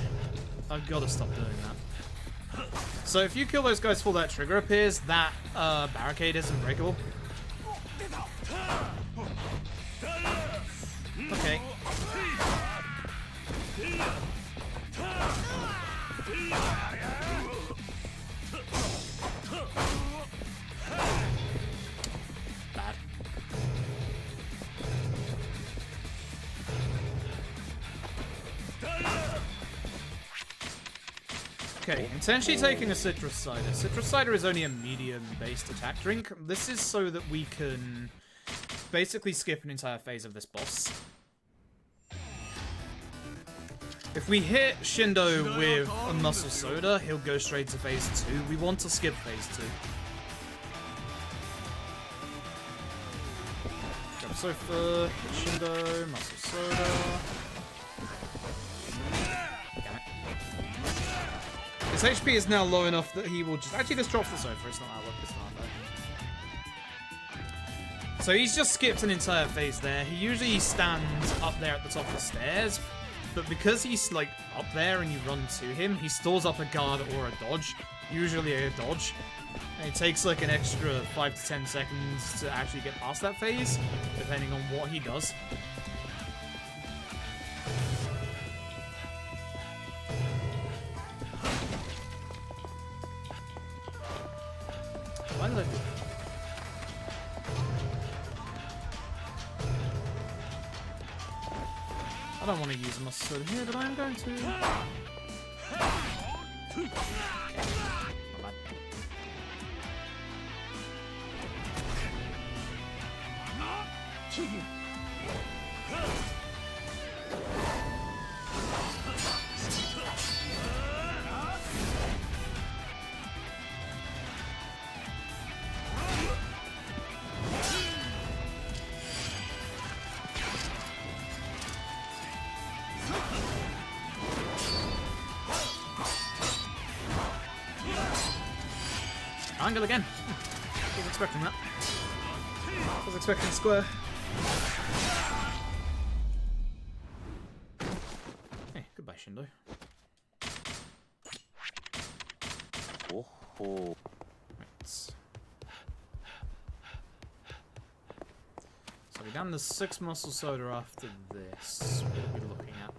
[SPEAKER 1] I've got to stop doing that. So if you kill those guys before that trigger appears, that barricade isn't breakable. Okay. Bad. Okay, intentionally taking a citrus cider. Citrus cider is only a medium-based attack drink. This is so that we can basically skip an entire phase of this boss. If we hit Shindo with a muscle soda, he'll go straight to phase 2. We want to skip phase 2. Grab sofa, hit Shindo, muscle soda. His HP is now low enough that he will just... Actually, this drops the sofa. It's not that low. It's not that. So he's just skipped an entire phase there. He usually stands up there at the top of the stairs. But because he's, like, up there and you run to him, he stores up a guard or a dodge. Usually a dodge. And it takes, like, an extra 5 to 10 seconds to actually get past that phase, depending on what he does. Why did I do that? I don't want to use muscle soda here, but I'm going to. Okay. Not bad. Angle again. Was expecting that. Was expecting square. Hey, goodbye, Shindo.
[SPEAKER 4] Oh, oh.
[SPEAKER 1] Right. So we're down to 6 muscle soda after this. What are we looking at?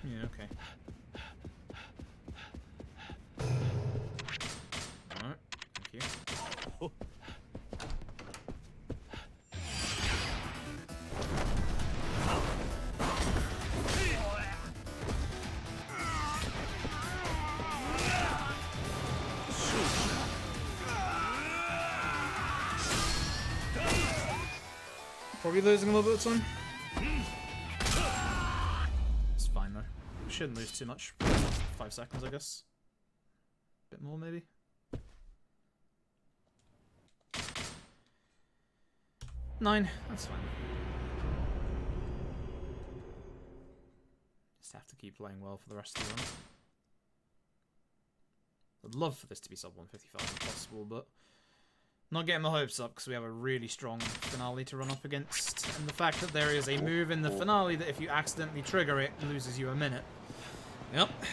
[SPEAKER 1] Yeah, okay. Alright, thank you. Probably losing a little bit of time. It's fine though. We shouldn't lose too much. 5 seconds, I guess. Bit more, maybe. Nine. That's fine. Just have to keep playing well for the rest of the run. I'd love for this to be sub 155 if possible, but not getting my hopes up because we have a really strong finale to run up against. And the fact that there is a move in the finale that if you accidentally trigger it, loses you a minute. Yep. Okay,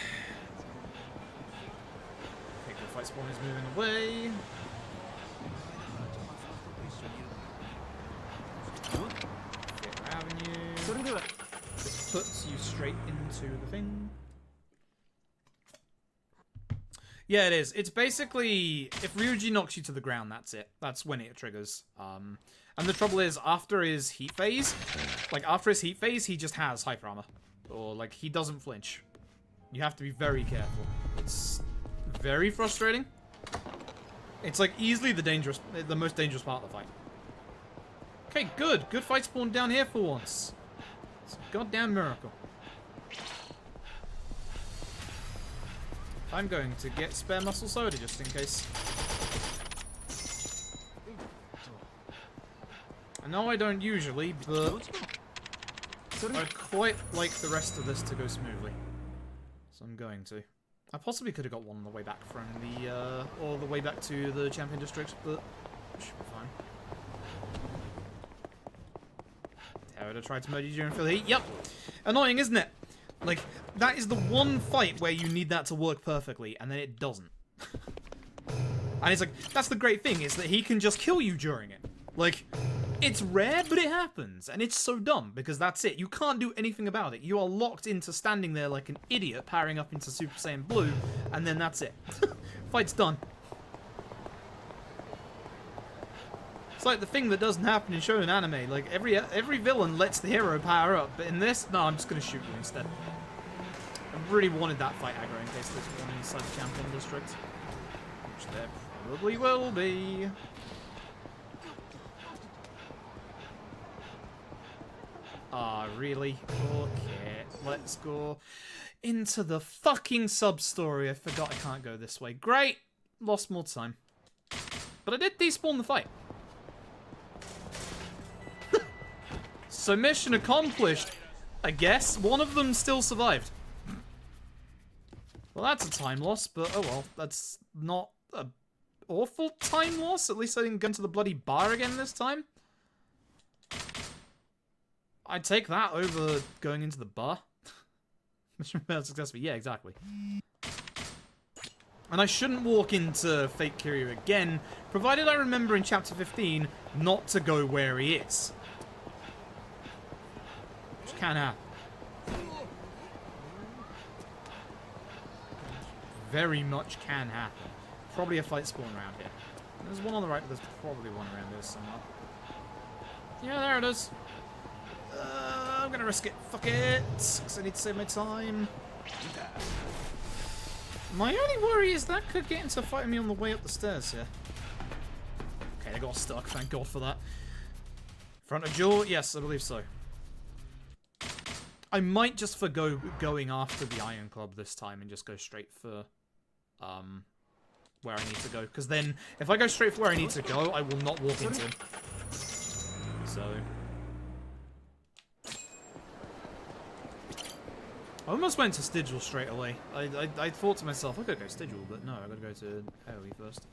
[SPEAKER 1] the fight spawn is moving away. Get avenue. This puts you straight into the thing. Yeah, it is. It's basically, if Ryuji knocks you to the ground, that's it. That's when it triggers. And the trouble is, after his heat phase, he just has hyper armor. Or, like, he doesn't flinch. You have to be very careful. It's very frustrating. It's, like, easily the most dangerous part of the fight. Okay, good. Good fight spawn down here for once. It's a goddamn miracle. I'm going to get spare muscle soda just in case. I know I don't usually, but I'd quite like the rest of this to go smoothly. So I'm going to. I possibly could have got one on the way back from the, or the way back to the Champion District, but it should be fine. Terror tried to murder you during fill heat. Yep! Annoying, isn't it? Like, that is the one fight where you need that to work perfectly, and then it doesn't. And it's like, that's the great thing, is that he can just kill you during it. Like, it's rare, but it happens, and it's so dumb, because that's it. You can't do anything about it. You are locked into standing there like an idiot, powering up into Super Saiyan Blue, and then that's it. Fight's done. It's like the thing that doesn't happen in shonen anime. Like, every villain lets the hero power up, but in this, no, I'm just gonna shoot you instead. I really wanted that fight aggro in case there's one inside the Champion District. Which there probably will be. Ah, really? Okay, let's go into the fucking sub-story. I forgot I can't go this way. Great! Lost more time. But I did despawn the fight. So mission accomplished, I guess. One of them still survived. Well, that's a time loss, but oh well. That's not an awful time loss. At least I didn't go into the bloody bar again this time. I'd take that over going into the bar. Mission failed successfully. Yeah, exactly. And I shouldn't walk into Fake Kiryu again, provided I remember in Chapter 15 not to go where he is. Which can happen. Very much can happen. probably a fight spawn around here. There's one on the right, but there's probably one around here somewhere. Yeah, there it is. I'm gonna risk it. Fuck it. Because I need to save my time. My only worry is that could get into fighting me on the way up the stairs here. Okay, they got stuck. Thank God for that. Front of jaw? Yes, I believe so. I might just forgo going after the Iron Club this time and just go straight for where I need to go. Because then, if I go straight for where I need to go, I will not walk into him. So... I almost went to Stigil straight away. I thought to myself, I could go Stigil, but no, I gotta go to AoE first.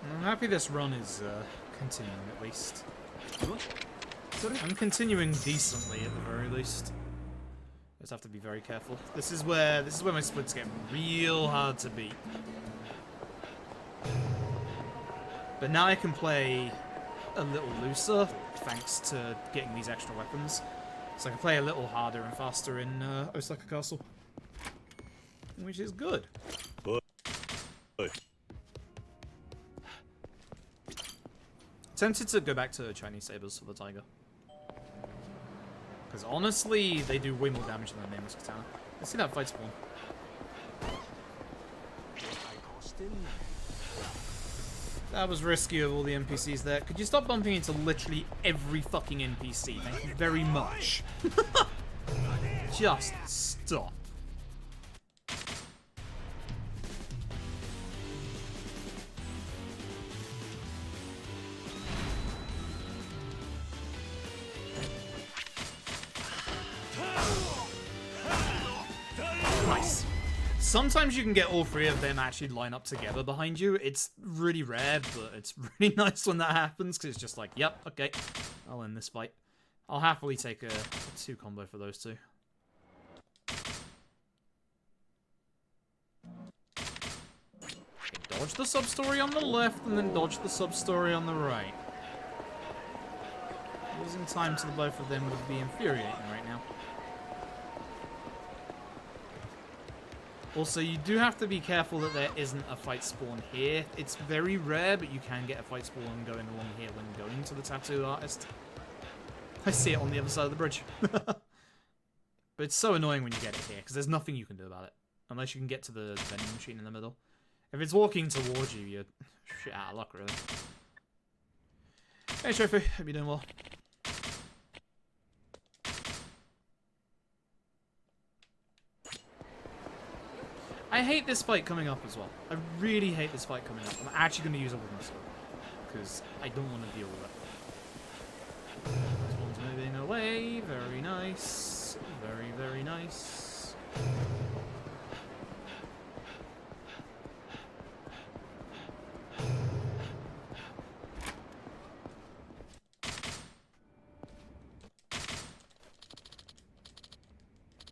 [SPEAKER 1] I'm happy this run is continuing at least. I'm continuing decently at the very least. Just have to be very careful. This is where my splits get real hard to beat. But now I can play a little looser thanks to getting these extra weapons. So I can play a little harder and faster in Osaka Castle, which is good. Tempted to go back to Chinese sabers for the tiger. Because honestly, they do way more damage than the nameless katana. Let's see that fight spawn. That was risky of all the NPCs there. Could you stop bumping into literally every fucking NPC? Thank you very much. Just stop. Nice. Sometimes you can get all three of them actually line up together behind you. It's really rare, but it's really nice when that happens, because it's just like, yep, okay, I'll end this fight. I'll happily take a 2 combo for those two. Okay, dodge the sub-story on the left, and then dodge the sub-story on the right. Losing time to the both of them would be infuriating right now. Also, you do have to be careful that there isn't a fight spawn here. It's very rare, but you can get a fight spawn going along here when going to the tattoo artist. I see it on the other side of the bridge. But it's so annoying when you get it here, because there's nothing you can do about it. Unless you can get to the vending machine in the middle. If it's walking towards you, you're shit out of luck, really. Hey, Trophy. Hope you're doing well. I hate this fight coming up as well. I really hate this fight coming up. I'm actually going to use a wooden sword, because I don't want to deal with it. This one's moving away. Very nice. Very, very nice.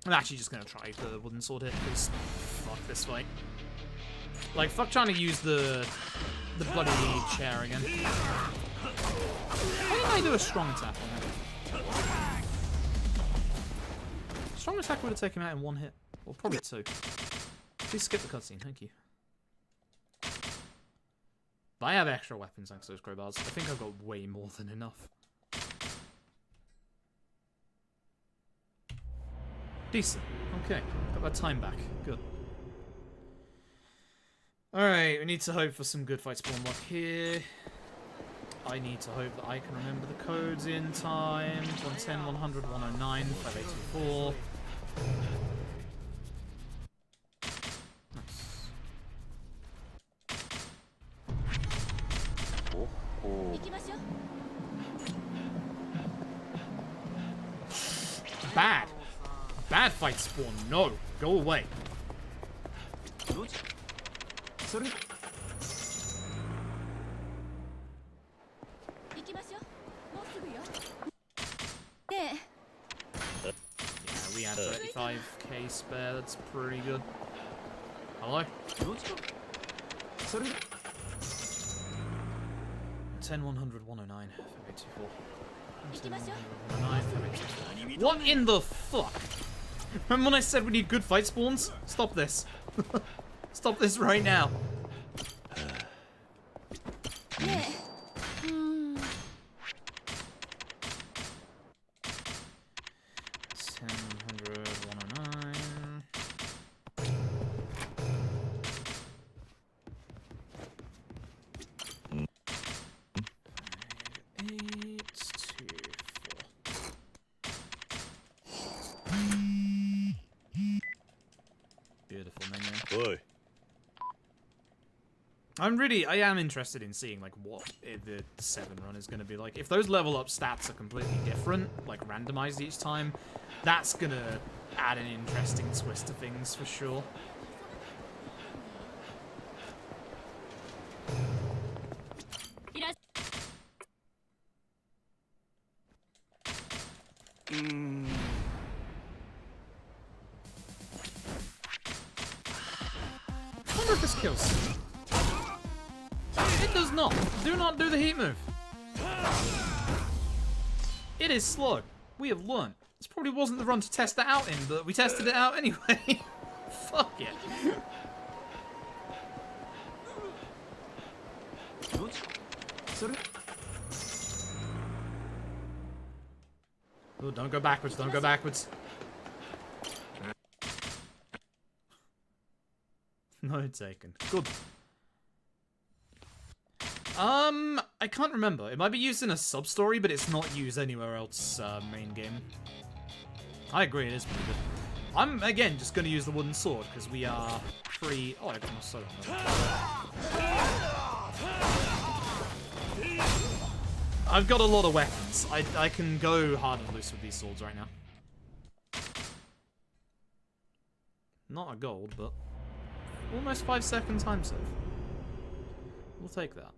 [SPEAKER 1] I'm actually just going to try the wooden sword hit, because fuck this fight. Like, fuck trying to use the bloody chair again. Why didn't I do a strong attack on him? Strong attack would have taken him out in 1 hit. Or probably 2. Please skip the cutscene, thank you. But I have extra weapons thanks to those crowbars. I think I've got way more than enough. Decent. Okay. Got that time back. Good. Alright, we need to hope for some good fight spawn luck here. I need to hope that I can remember the codes in time. 110, 100, 109, 5824. Nice. Bad. Bad fight spawn. No. Go away. Yeah, we had 35k spare. That's pretty good. Hello? 10, 100, 109, 5824.
[SPEAKER 5] 行きましょう
[SPEAKER 1] 109, What in the fuck? Remember when I said we need good fight spawns? Stop this. Stop this right now.
[SPEAKER 5] ねえ10
[SPEAKER 1] 100, 109. Beautiful menu.
[SPEAKER 2] おい
[SPEAKER 1] I am interested in seeing like what the 7 run is going to be like. If those level up stats are completely different, like randomized each time, that's going to add an interesting twist to things for sure. I wonder if this kills. It does not. Do not do the heat move. It is slow. We have learned. This probably wasn't the run to test that out in, but we tested it out anyway. Fuck it. Oh, don't go backwards. Don't go backwards. No taken. Good. I can't remember. It might be used in a sub-story, but it's not used anywhere else, main game. I agree, it is pretty good. I'm, again, just gonna use the wooden sword, because we are free... Oh, I got my sword on there. I've got a lot of weapons. I can go hard and loose with these swords right now. Not a gold, but... Almost 5-second time save. We'll take that.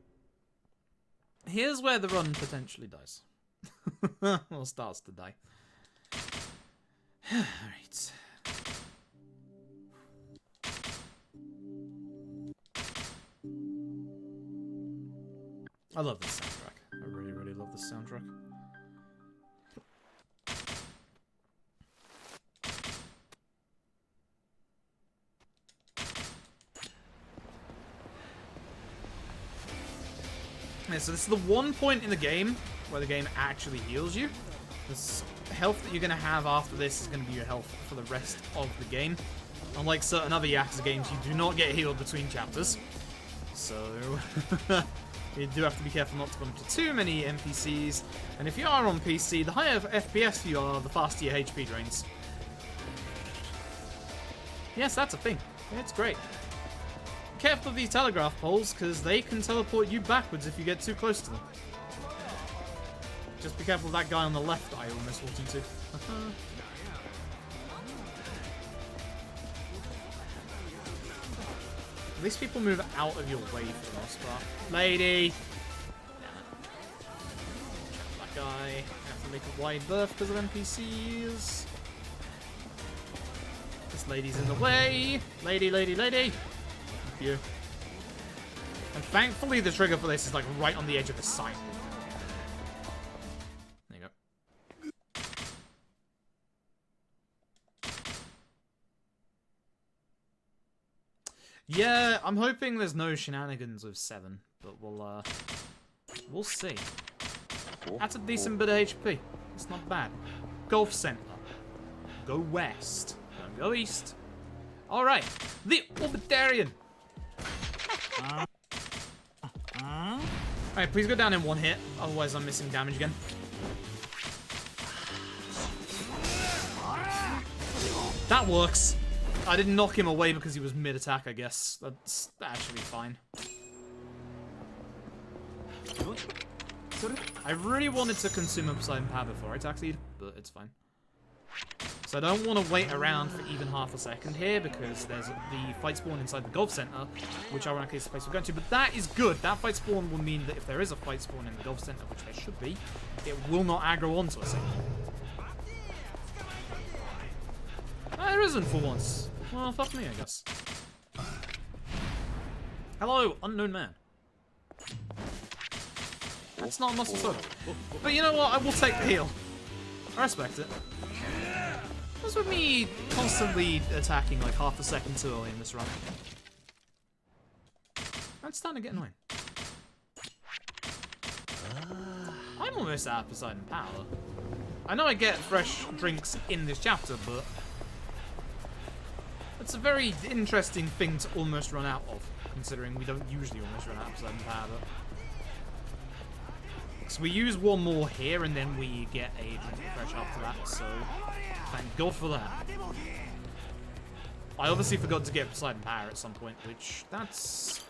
[SPEAKER 1] Here's where the run potentially dies. Or starts to die. Alright. I love this soundtrack. I really, really love this soundtrack. Yeah, so this is the one point in the game where the game actually heals you. This health that you're going to have after this is going to be your health for the rest of the game. Unlike certain other Yakuza games, you do not get healed between chapters. So, you do have to be careful not to bump into too many NPCs. And if you are on PC, the higher FPS you are, the faster your HP drains. Yes, that's a thing. It's great. Careful of these telegraph poles, because they can teleport you backwards if you get too close to them. Just be careful of that guy on the left that I almost walked into. At least people move out of your way for the most part. Lady! That guy. You have to make a wide berth because of NPCs. This lady's in the way. Lady, lady, lady! You. And thankfully the trigger for this is like right on the edge of the sign. There you go. Yeah, I'm hoping there's no shenanigans with 7, but we'll see. That's a decent bit of HP. It's not bad. Golf Center. Go west. Don't go east. Alright, the Orbitarian. Alright, please go down in one hit, otherwise I'm missing damage again. That works. I didn't knock him away because he was mid-attack, I guess. That's actually fine. I really wanted to consume a Poseidon Power before I taxied, but it's fine. So I don't want to wait around for even half a second here because there's the fight spawn inside the Golf Center, which ironically is the place we're going to. But that is good. That fight spawn will mean that if there is a fight spawn in the Golf Center, which there should be, it will not aggro onto us anymore. There isn't for once. Well, fuck me, I guess. Hello, unknown man. That's not a muscle soda. But you know what? I will take the heal. I respect it. What's with me constantly attacking like half a second too early in this run? That's starting to get annoying. I'm almost out of Poseidon power. I know I get fresh drinks in this chapter, but it's a very interesting thing to almost run out of, considering we don't usually almost run out of Poseidon power. So we use one more here, and then we get a drink refresh after that, so thank God for that. I obviously forgot to get Poseidon power at some point, which that's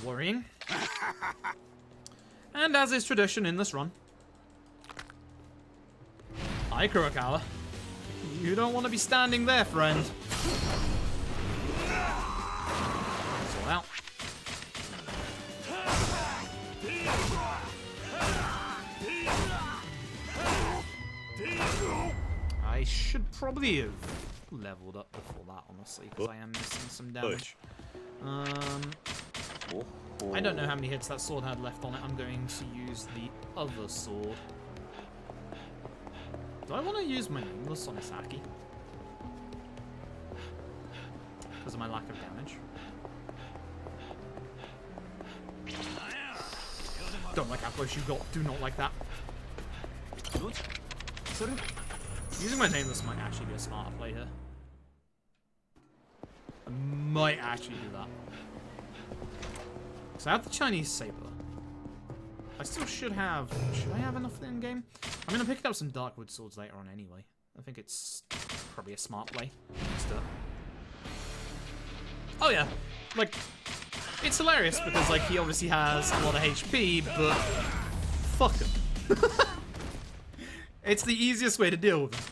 [SPEAKER 1] worrying. And as is tradition in this run. Hi, Kurokawa. You don't want to be standing there, friend. Sort out. I should probably have leveled up before that, honestly, because I am missing some damage. I don't know how many hits that sword had left on it. I'm going to use the other sword. Do I want to use my nameless on Saki? Because of my lack of damage. Don't like how close you got. Do not like that. Using my nameless might actually be a smarter play here. I might actually do that. So I have the Chinese saber. I still should have... Should I have enough in game? I'm going to pick up some Darkwood swords later on anyway. I think it's probably a smart play. Oh yeah. Like, it's hilarious because like he obviously has a lot of HP, but fuck him. It's the easiest way to deal with him.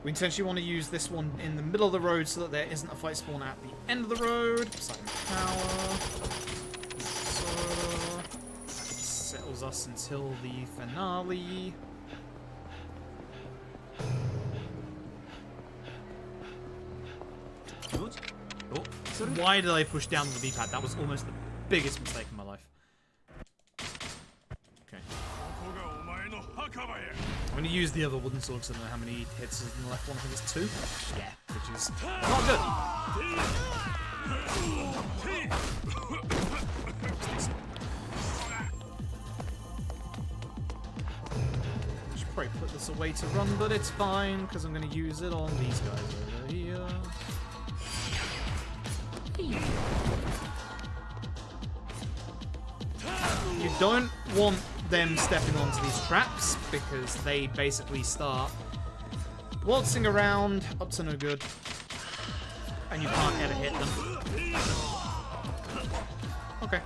[SPEAKER 1] We intentionally want to use this one in the middle of the road so that there isn't a fight spawn at the end of the road. Poseidon power. So, settles us until the finale. Oh, why did I push down the D-pad? That was almost the biggest mistake in my life. Okay. I'm going to use the other wooden sword because I don't know how many hits is in the left one. I think it's 2. Yeah, which is not good. Should probably put this away to run, but it's fine because I'm going to use it on these guys over here. You don't want them stepping onto these traps because they basically start waltzing around up to no good and you can't ever hit them. Okay.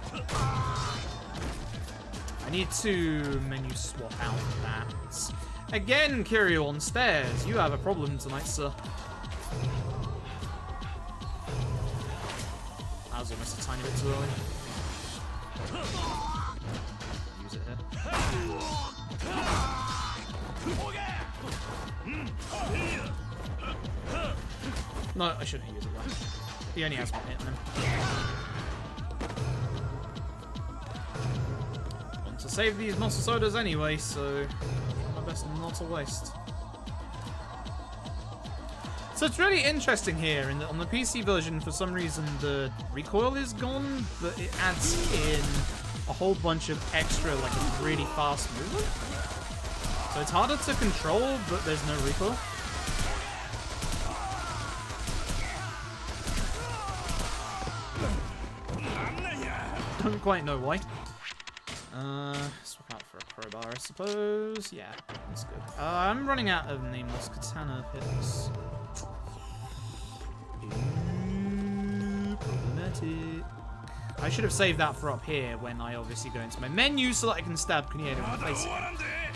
[SPEAKER 1] I need to menu swap out that. Again, Kiryu on stairs. You have a problem tonight, sir. That was almost a tiny bit too early. Use it here. No, I shouldn't use it there. He only has one hit on him. Want to save these muscle sodas anyway, so my best not to waste. So it's really interesting here in that on the PC version, for some reason, the recoil is gone, but it adds in a whole bunch of extra, like a really fast movement. So it's harder to control, but there's no recoil. Don't quite know why. Swap out for a crowbar, I suppose. Yeah, that's good. I'm running out of nameless katana hits. Problematic. I should have saved that for up here when I obviously go into my menu so that I can stab Kunieda in the face.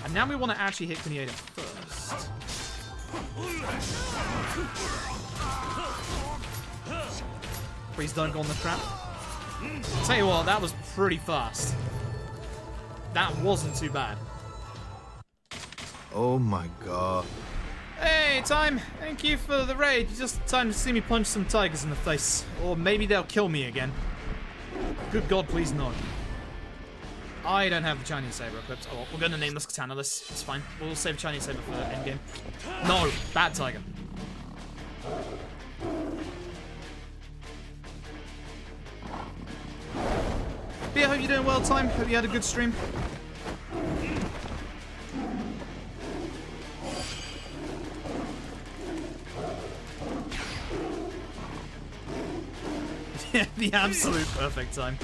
[SPEAKER 1] And now we want to actually hit Kunieda first. Please don't go on the trap. I'll tell you what, that was pretty fast. That wasn't too bad.
[SPEAKER 6] Oh my god.
[SPEAKER 1] Hey, Time! Thank you for the raid. Just time to see me punch some tigers in the face. Or maybe they'll kill me again. Good God, please no. I don't have the Chinese saber equipped. Oh, we're gonna name this Katana-less. It's fine. We'll save Chinese saber for endgame. No! Bad tiger. But yeah, hope you're doing well, Time. Hope you had a good stream. Yeah, the absolute perfect time.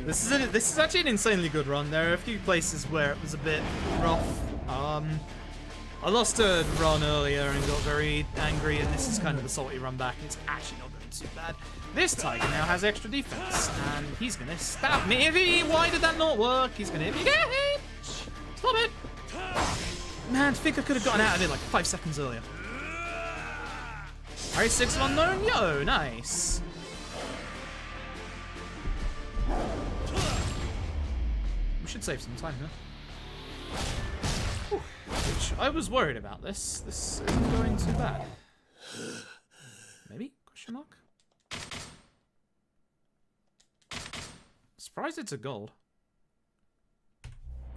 [SPEAKER 1] This is actually an insanely good run. There are a few places where it was a bit rough. I lost a run earlier and got very angry, and this is kind of the salty run back. It's actually not going too bad. This tiger now has extra defense, and he's gonna stab me. Why did that not work? He's gonna hit me. Stop it! Man, I think I could have gotten out of it like 5 seconds earlier. Alright, 6 of unknown. Yo, nice. We should save some time here. Whew. Which I was worried about this. This isn't going too bad. Maybe? Question mark? Surprised it's a gold.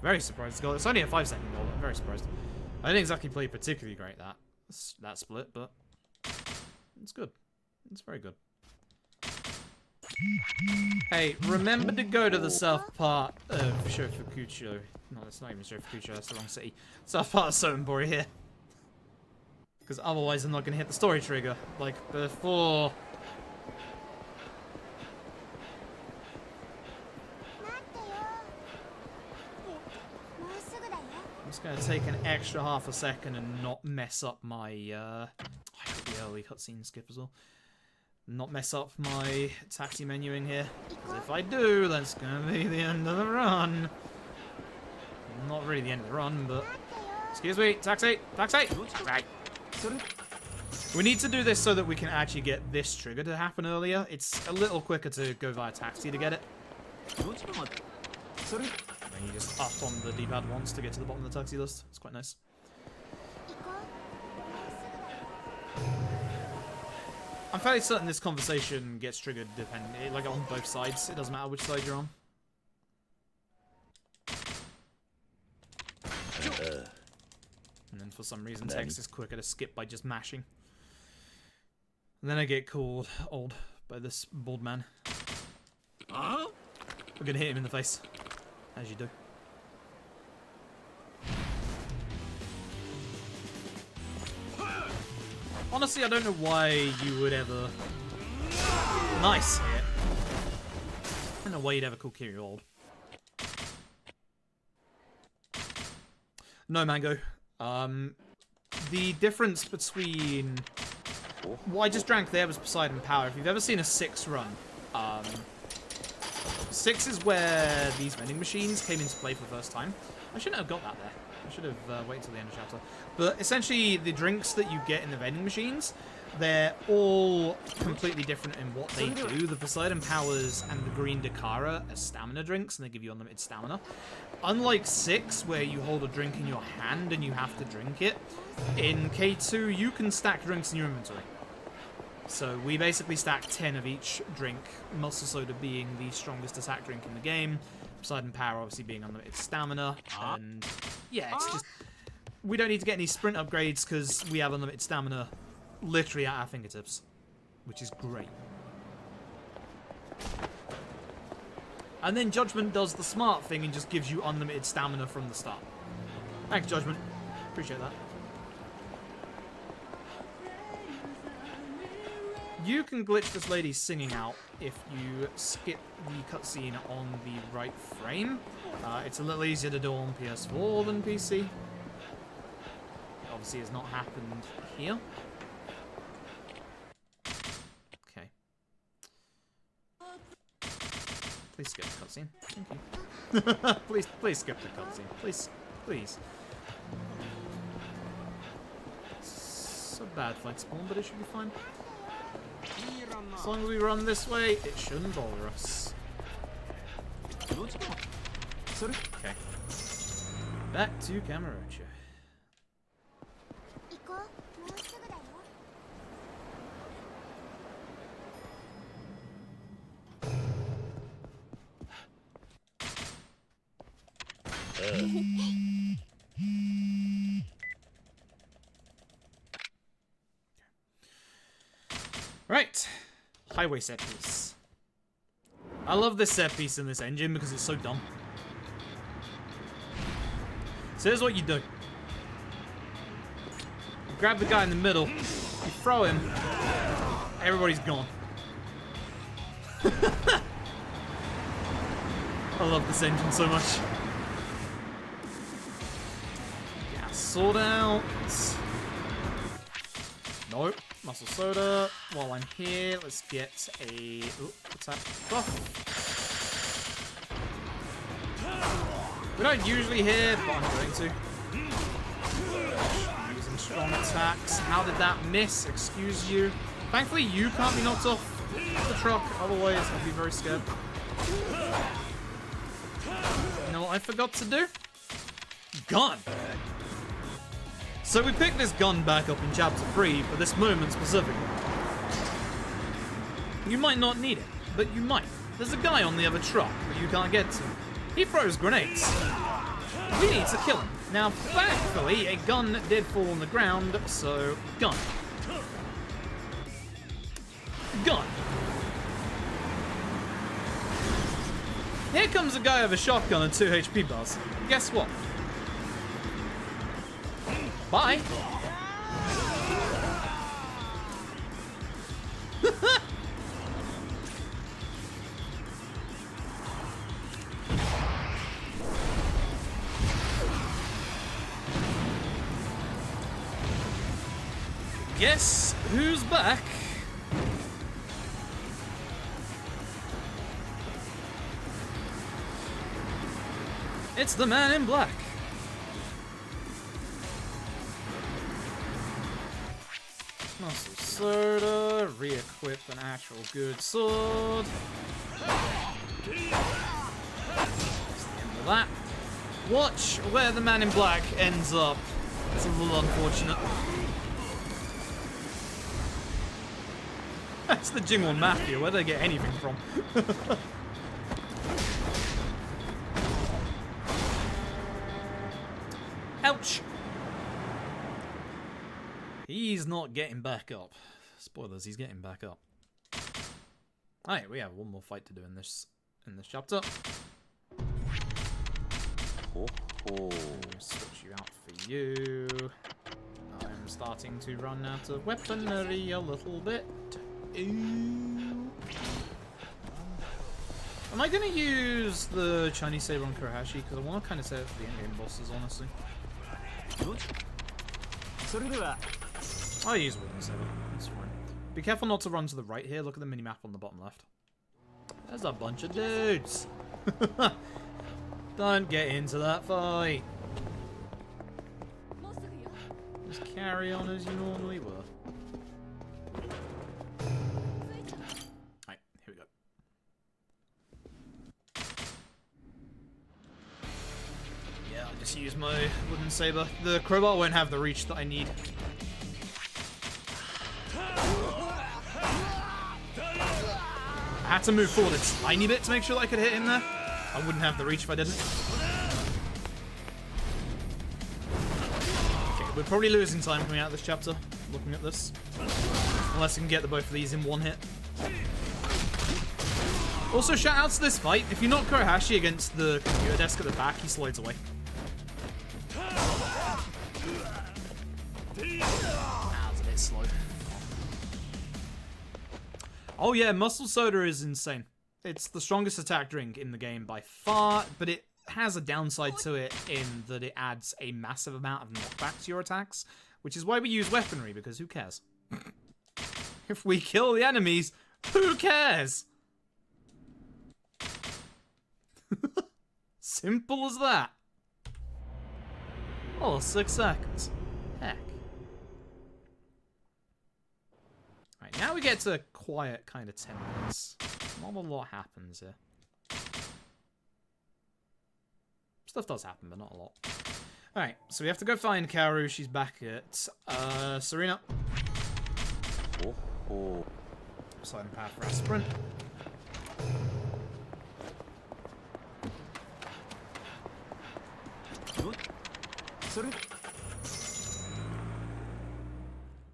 [SPEAKER 1] Very surprised it's gold. It's only a 5-second gold. I'm very surprised. I didn't exactly play particularly great that split, but it's good. It's very good. Hey, remember to go to the south part of Shofukucho. No, that's not even Shofukucho, that's the wrong city. South part of Sotenbori here. Because otherwise I'm not going to hit the story trigger, like before. I'm just going to take an extra half a second and not mess up my, I could the early cutscene skip as well. Not mess up my taxi menuing here. Because if I do, that's gonna be the end of the run. Not really the end of the run, but... Excuse me, taxi! Taxi! Right. We need to do this so that we can actually get this trigger to happen earlier. It's a little quicker to go via taxi to get it. And you just up on the D-pad once to get to the bottom of the taxi list. It's quite nice. I'm fairly certain this conversation gets triggered depending, like on both sides. It doesn't matter which side you're on. And then for some reason text is quicker to skip by just mashing. And then I get called old by this bald man. We're gonna hit him in the face, as you do. Honestly, I don't know why you would ever... Nice hit. I don't know why you'd ever call Kiryu old. No, Mango. The difference between... What I just drank there was Poseidon Power. If you've ever seen a 6 run, 6 is where these vending machines came into play for the first time. I shouldn't have got that there. I should have waited until the end of the chapter. But essentially, the drinks that you get in the vending machines, they're all completely different in what they do. The Poseidon Powers and the Green Dakara are stamina drinks, and they give you unlimited stamina. Unlike 6, where you hold a drink in your hand and you have to drink it, in K2, you can stack drinks in your inventory. So we basically stack 10 of each drink, Muscle Soda being the strongest attack drink in the game, Poseidon Power obviously being unlimited stamina, and yeah, it's just... We don't need to get any sprint upgrades because we have unlimited stamina literally at our fingertips, which is great. And then Judgment does the smart thing and just gives you unlimited stamina from the start. Thanks, Judgment. Appreciate that. You can glitch this lady singing out if you skip the cutscene on the right frame. It's a little easier to do on PS4 than PC. It obviously has not happened here. Okay. Please skip the cutscene. Thank you. please skip the cutscene. Please. It's a bad fight spawn, but it should be fine. As long as we run this way, it shouldn't bother us. Okay. Back to Kamurocho.
[SPEAKER 5] 行こう。もうすぐだよ。
[SPEAKER 1] Right. Highway set piece. I love this set piece in this engine because it's so dumb. So here's what you do. You grab the guy in the middle, you throw him, everybody's gone. I love this engine so much. Gas sword out. Nope. Muscle soda. While I'm here, let's get a... Ooh, what's that? Buff. We don't usually hit, but I'm going to. Using strong attacks. How did that miss? Excuse you. Thankfully, you can't be knocked off the truck. Otherwise, I'd be very scared. You know what I forgot to do? Gun! So we picked this gun back up in Chapter 3 for this moment specifically. You might not need it, but you might. There's a guy on the other truck that you can't get to. He throws grenades. We need to kill him. Now, thankfully, a gun did fall on the ground, so gun. Gun. Here comes a guy with a shotgun and 2 HP bars. Guess what? Bye. Guess who's back? It's the man in black. Muscle soda, re-equip an actual good sword. That's the end of that. Watch where the man in black ends up. It's a little unfortunate. That's the Jingle Mafia, where they get anything from. Ouch! He's not getting back up. Spoilers, he's getting back up. Alright, we have one more fight to do in this chapter. Switch you out for you. I'm starting to run out of weaponry a little bit. Ooh. Am I going to use the Chinese saber on Kurahashi? Because I want to kind of set it for the endgame bosses, honestly. I'll use wooden saber. That's fine. Be careful not to run to the right here. Look at the mini-map on the bottom left. There's a bunch of dudes. Don't get into that fight. Just carry on as you normally were. Alright, here we go. Yeah, I'll just use my wooden saber. The crowbar won't have the reach that I need. I had to move forward a tiny bit to make sure that I could hit him there. I wouldn't have the reach if I didn't. Okay, we're probably losing time coming out of this chapter, looking at this. Unless we can get the both of these in one hit. Also, shout outs to this fight. If you knock Kurahashi against the computer desk at the back, he slides away. Ah, it's a bit slow. Oh yeah, Muscle Soda is insane. It's the strongest attack drink in the game by far, but it has a downside to it in that it adds a massive amount of knockback to your attacks, which is why we use weaponry, because who cares? If we kill the enemies, who cares? Simple as that. Oh, 6 seconds. Heck. Right, now we get to quiet kind of 10 minutes. Not a lot happens here. Stuff does happen, but not a lot. Alright, so we have to go find Kaoru. She's back at Serena.
[SPEAKER 4] 오호.
[SPEAKER 1] Sliding path for our sprint.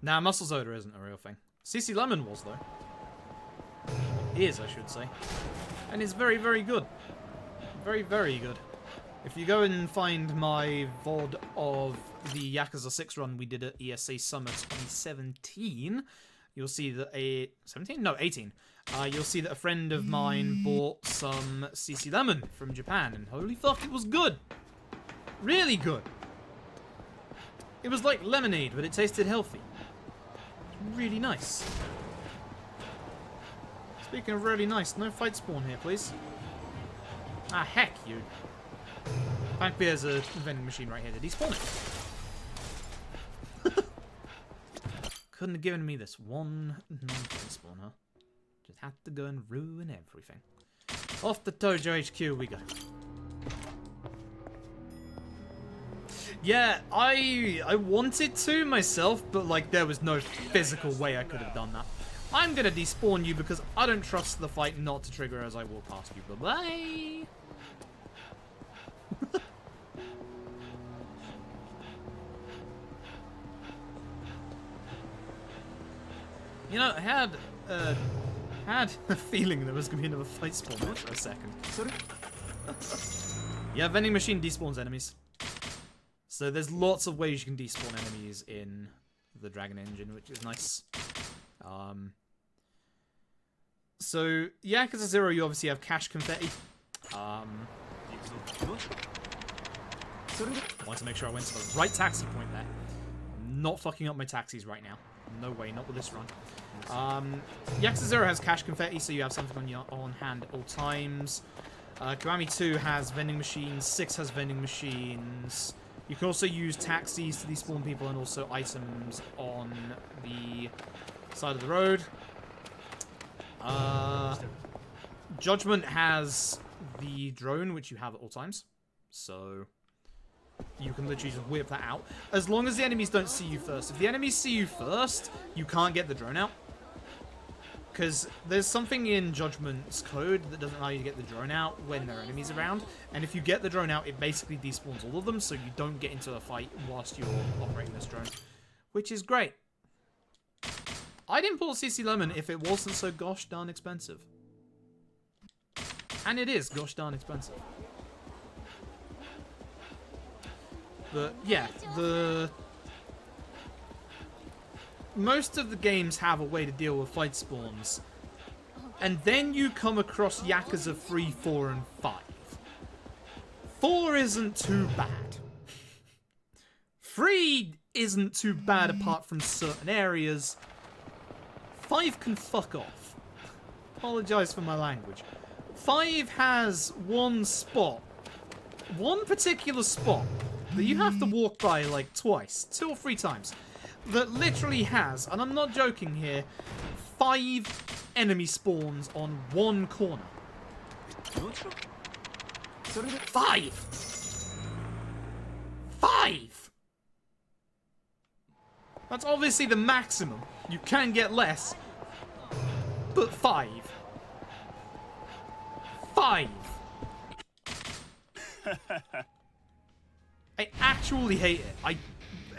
[SPEAKER 1] Nah, Muscle Soda isn't a real thing. CC Lemon was, though. Is, I should say. And it's very, very good. Very, very good. If you go and find my VOD of the Yakuza 6 run we did at ESA Summer 2017, you'll see that 17? No, 18. You'll see that a friend of mine bought some CC Lemon from Japan, and holy fuck, it was good. Really good. It was like lemonade, but it tasted healthy. Really nice. Speaking of really nice, no fight spawn here, please. Ah, heck, you. Bank Beer's a vending machine right here. Did he spawn it? Couldn't have given me this one non-fight spawn, huh? Just had to go and ruin everything. Off the Tojo HQ we go. Yeah, I wanted to myself, but like there was no physical way I could have done that. I'm gonna despawn you because I don't trust the fight not to trigger as I walk past you. Bye-bye! You know, I had a feeling there was gonna be another fight spawn there for a second. Yeah, vending machine despawns enemies. So there's lots of ways you can despawn enemies in the Dragon Engine, which is nice. So Yakuza 0, you obviously have cash confetti. I want to make sure I went to the right taxi point there. I'm not fucking up my taxis right now. No way, not with this run. Yakuza 0 has cash confetti, so you have something on hand at all times. Kiwami 2 has vending machines. 6 has vending machines. You can also use taxis to despawn people and also items on the side of the road. Judgment has the drone, which you have at all times. So you can literally just whip that out. As long as the enemies don't see you first. If the enemies see you first, you can't get the drone out. Because there's something in Judgment's code that doesn't allow you to get the drone out when there are enemies around. And if you get the drone out, it basically despawns all of them, so you don't get into a fight whilst you're operating this drone. Which is great. I didn't pull CC Lemon if it wasn't so gosh darn expensive. And it is gosh darn expensive. But yeah, most of the games have a way to deal with fight spawns. And then you come across Yakuza 3, 4, and 5. 4 isn't too bad. 3 isn't too bad apart from certain areas. 5 can fuck off. Apologise for my language. 5 has one spot. One particular spot that you have to walk by like twice, 2 or 3 times. That literally has, and I'm not joking here, 5 enemy spawns on one corner. 5! 5! That's obviously the maximum. You can get less. But 5. 5! I actually hate it. I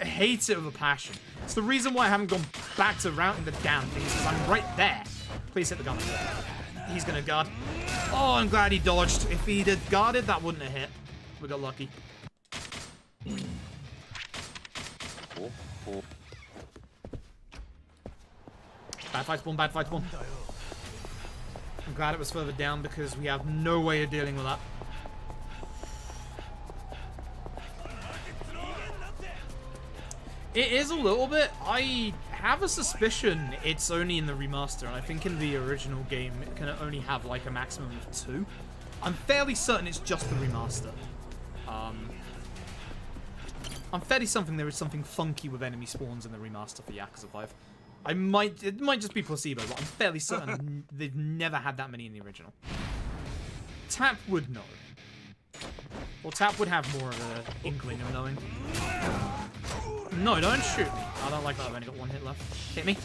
[SPEAKER 1] hate it with a passion. It's the reason why I haven't gone back to routing the damn things, because I'm right there. Please hit the gun. He's gonna guard. Oh, I'm glad he dodged. If he'd have guarded, that wouldn't have hit. We got lucky. Bad fight spawn, bad fight spawn. I'm glad it was further down because we have no way of dealing with that. It is a little bit. I have a suspicion it's only in the remaster, and I think in the original game it can only have like a maximum of 2. I'm fairly certain it's just the remaster. I'm fairly certain there is something funky with enemy spawns in the remaster for Yakuza 5. It might just be placebo, but I'm fairly certain they've never had that many in the original. Tap would know. Well, Tap would have more of an inkling of knowing. No, don't shoot me. I don't like that. I've only got one hit left. Hit me.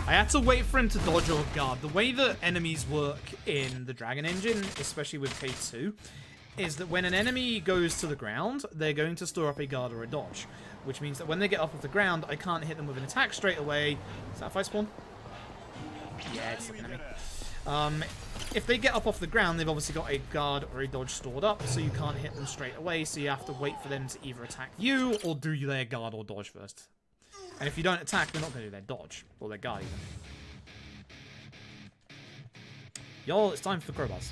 [SPEAKER 1] I had to wait for him to dodge or guard. The way that enemies work in the Dragon Engine, especially with K2, is that when an enemy goes to the ground, they're going to store up a guard or a dodge. Which means that when they get up off the ground, I can't hit them with an attack straight away. Is that a fight spawn? Yeah, it's looking at me. If they get up off the ground, they've obviously got a guard or a dodge stored up, so you can't hit them straight away, so you have to wait for them to either attack you, or do their guard or dodge first. And if you don't attack, they're not going to do their dodge, or their guard even. Y'all, it's time for the crowbars.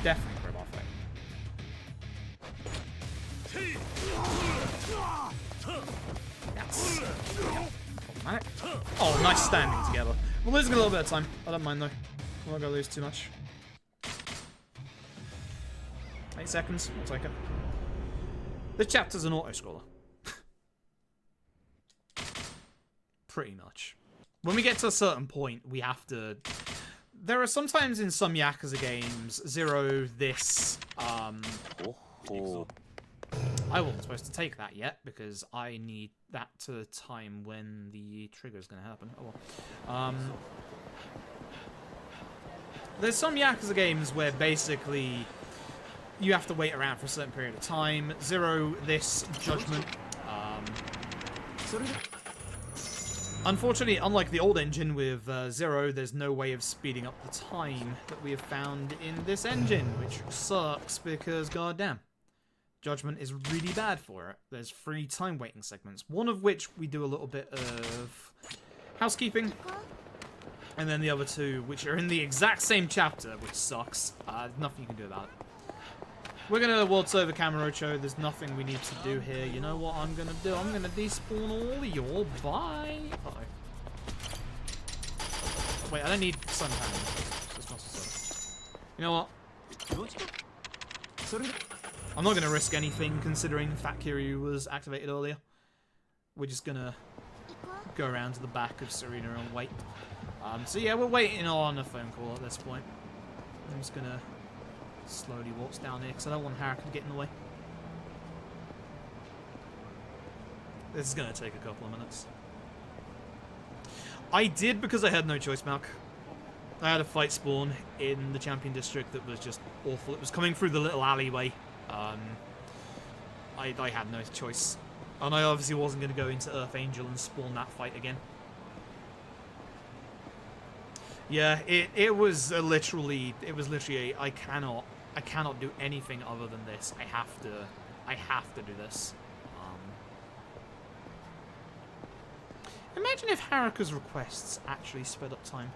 [SPEAKER 1] Definitely crowbar fight. Yes. Problematic. Oh, nice standing together. We're losing a little bit of time. I don't mind though. I'm not gonna lose too much. 8 seconds. I'll take it. This chapter's an auto-scroller. Pretty much. When we get to a certain point, we have to... There are sometimes in some Yakuza games, Zero, this,
[SPEAKER 4] 오호.
[SPEAKER 1] I wasn't supposed to take that yet, because I need that to time when the trigger's gonna happen. Oh well. There's some Yakuza games where basically you have to wait around for a certain period of time. Zero, this, Judgment. Unfortunately, unlike the old engine with Zero, there's no way of speeding up the time that we have found in this engine, which sucks because goddamn. Judgment is really bad for it. There's 3 time waiting segments, one of which we do a little bit of housekeeping, and then the other 2, which are in the exact same chapter, which sucks. Nothing you can do about it. We're gonna waltz over Kamurocho. There's nothing we need to do here. You know what I'm gonna do? I'm gonna despawn all of y'all. Bye. Uh-oh. Wait, I don't need sun panel. You know what? I'm not gonna risk anything considering Fat Kiryu was activated earlier. We're just gonna go around to the back of Serena and wait. So yeah, we're waiting on a phone call at this point. I'm just gonna slowly walks down here because I don't want Haruka to get in the way. This is going to take a couple of minutes. I did because I had no choice, Malk. I had a fight spawn in the Champion District that was just awful. It was coming through the little alleyway. I had no choice. And I obviously wasn't going to go into Earth Angel and spawn that fight again. Yeah, it was literally I cannot do anything other than this. I have to do this. Imagine if Haruka's requests actually sped up time.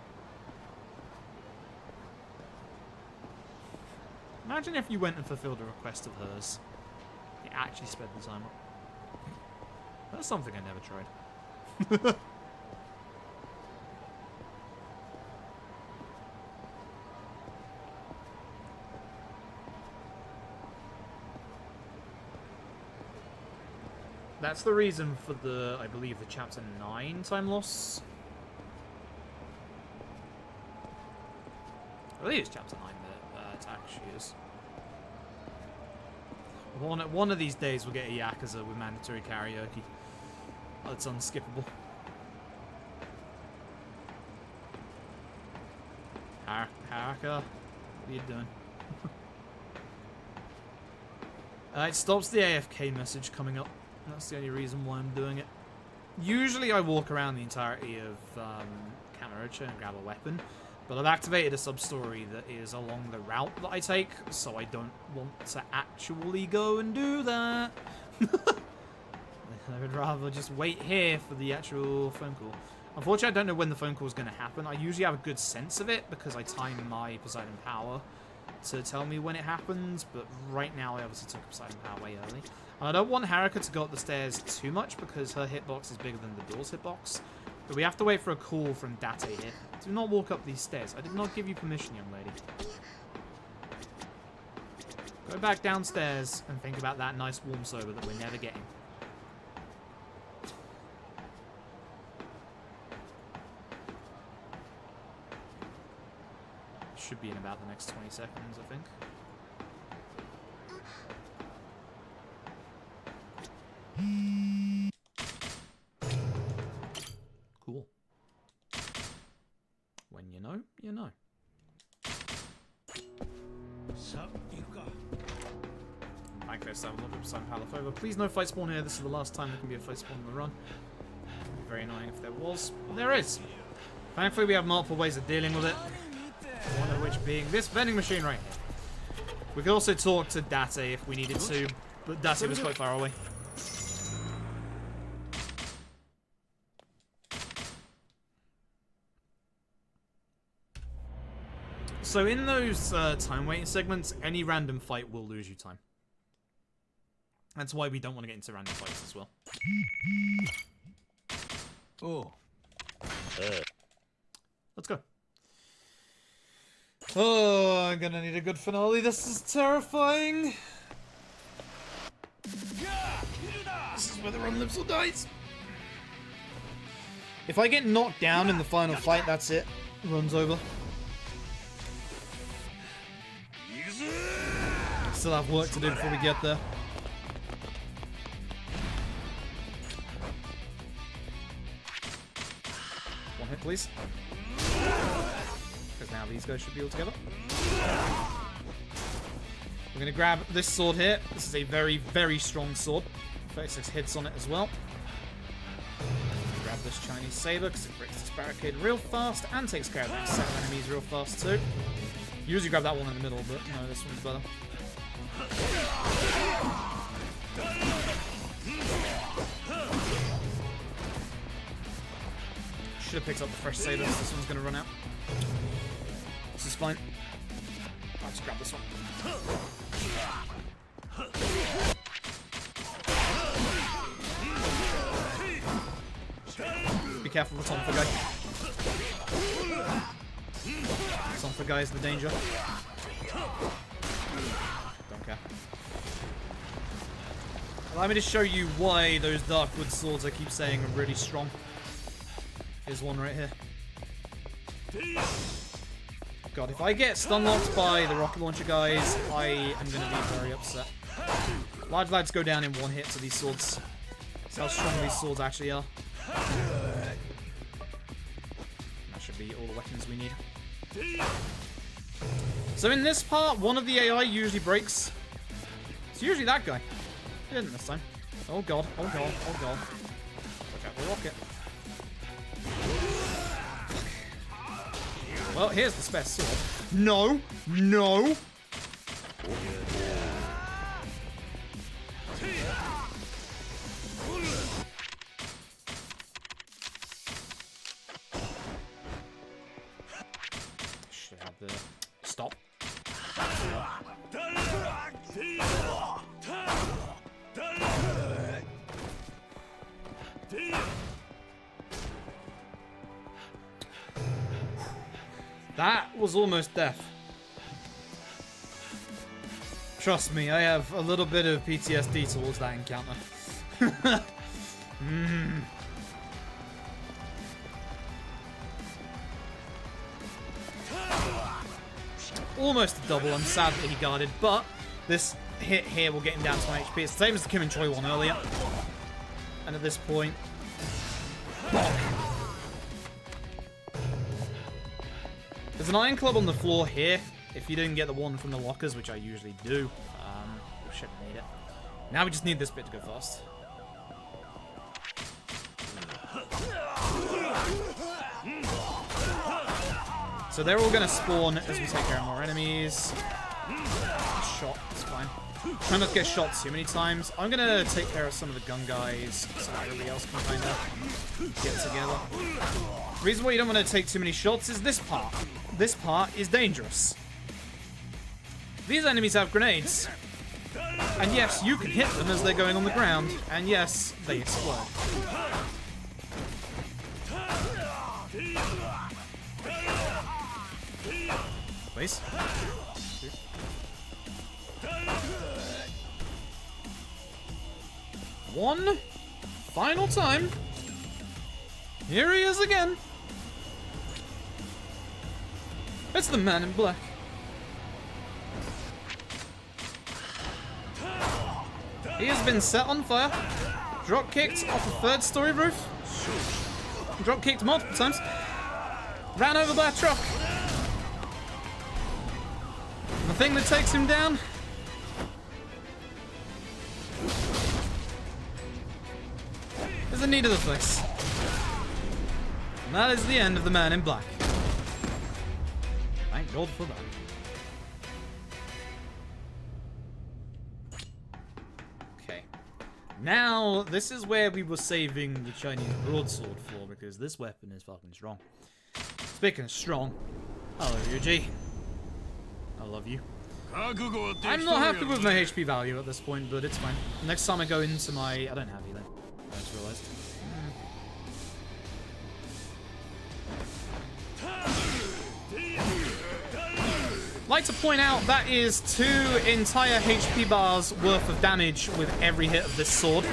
[SPEAKER 1] Imagine if you went and fulfilled a request of hers. It actually sped the time up. That's something I never tried. That's the reason for the, I believe, the Chapter 9 time loss. I believe it's Chapter 9 that it actually is. One of these days we'll get a Yakuza with mandatory karaoke. Oh, it's unskippable. Haruka, what are you doing? It stops the AFK message coming up. That's the only reason why I'm doing it. Usually I walk around the entirety of Kamurocho and grab a weapon, but I've activated a sub-story that is along the route that I take, so I don't want to actually go and do that. I would rather just wait here for the actual phone call. Unfortunately, I don't know when the phone call is going to happen. I usually have a good sense of it because I time my Poseidon Power to tell me when it happens, but right now I obviously took Poseidon Power way early. And I don't want Haruka to go up the stairs too much because her hitbox is bigger than the door's hitbox. But we have to wait for a call from Date here. Do not walk up these stairs. I did not give you permission, young lady. Go back downstairs and think about that nice warm soba that we're never getting. Should be in about the next 20 seconds, I think. Cool. When you know, you know. Minecraft 7, look up some Halif over. Please no fight spawn here. This is the last time there can be a fight spawn on the run. It'd be very annoying if there was. There is. Thankfully, we have multiple ways of dealing with it. One of which being this vending machine right here. We could also talk to Date if we needed to, but Date was quite far away. So in those time waiting segments, any random fight will lose you time. That's why we don't want to get into random fights as well.
[SPEAKER 3] Oh.
[SPEAKER 1] Let's go. Oh, I'm gonna need a good finale. This is terrifying. This is where the run lives or dies. If I get knocked down in the final fight, that's it. Run's over. Still have work to do before we get there. One hit, please. Because now these guys should be all together. We're going to grab this sword here. This is a very, very strong sword. 36 hits on it as well. Grab this Chinese saber because it breaks this barricade real fast and takes care of that set of enemies real fast too. Usually grab that one in the middle, but no, this one's better. Should have picked up the fresh sabers. This one's going to run out. This is fine. I'll just grab this one. Be careful with the Tonfa guy. Tonfa guy is the danger. Don't care. Allow me to show you why those Darkwood swords I keep saying are really strong. Here's one right here. God, if I get stun locked by the rocket launcher guys, I am going to be very upset. Large lads go down in one hit to these swords. That's how strong these swords actually are. That should be all the weapons we need. So in this part, one of the AI usually breaks. It's usually that guy. He didn't this time. Oh god, oh god, oh god. Look out the rocket. Well, here's the spare sword. No! No! Should have the... Stop. That was almost death. Trust me, I have a little bit of PTSD towards that encounter. Almost a double. I'm sad that he guarded, but this hit here will get him down to 1 HP. It's the same as the Kim and Choi one earlier. And at this point... Bonk. There's an iron club on the floor here. If you didn't get the one from the lockers, which I usually do, we shouldn't need it. Now we just need this bit to go fast. So they're all going to spawn as we take care of more enemies. Shot, it's fine. Try not to get shot too many times. I'm going to take care of some of the gun guys so that everybody else can kind of get together. The reason why you don't want to take too many shots is this part. This part is dangerous. These enemies have grenades. And yes, you can hit them as they're going on the ground. And yes, they explode. Please. One final time. Here he is again. It's the man in black. He has been set on fire. Drop kicked off the third story roof. Drop kicked multiple times. Ran over by a truck. The thing that takes him down. Is a knee to the face. And that is the end of the Man in Black. Thank God for that. Okay. Now, this is where we were saving the Chinese broadsword for, because this weapon is fucking strong. Speaking of strong, I love you, G. I love you. I'm not happy with my HP value at this point, but it's fine. Next time I go into my... I don't have healing. I just realized. Like to point out that is 2 entire HP bars worth of damage with every hit of this sword.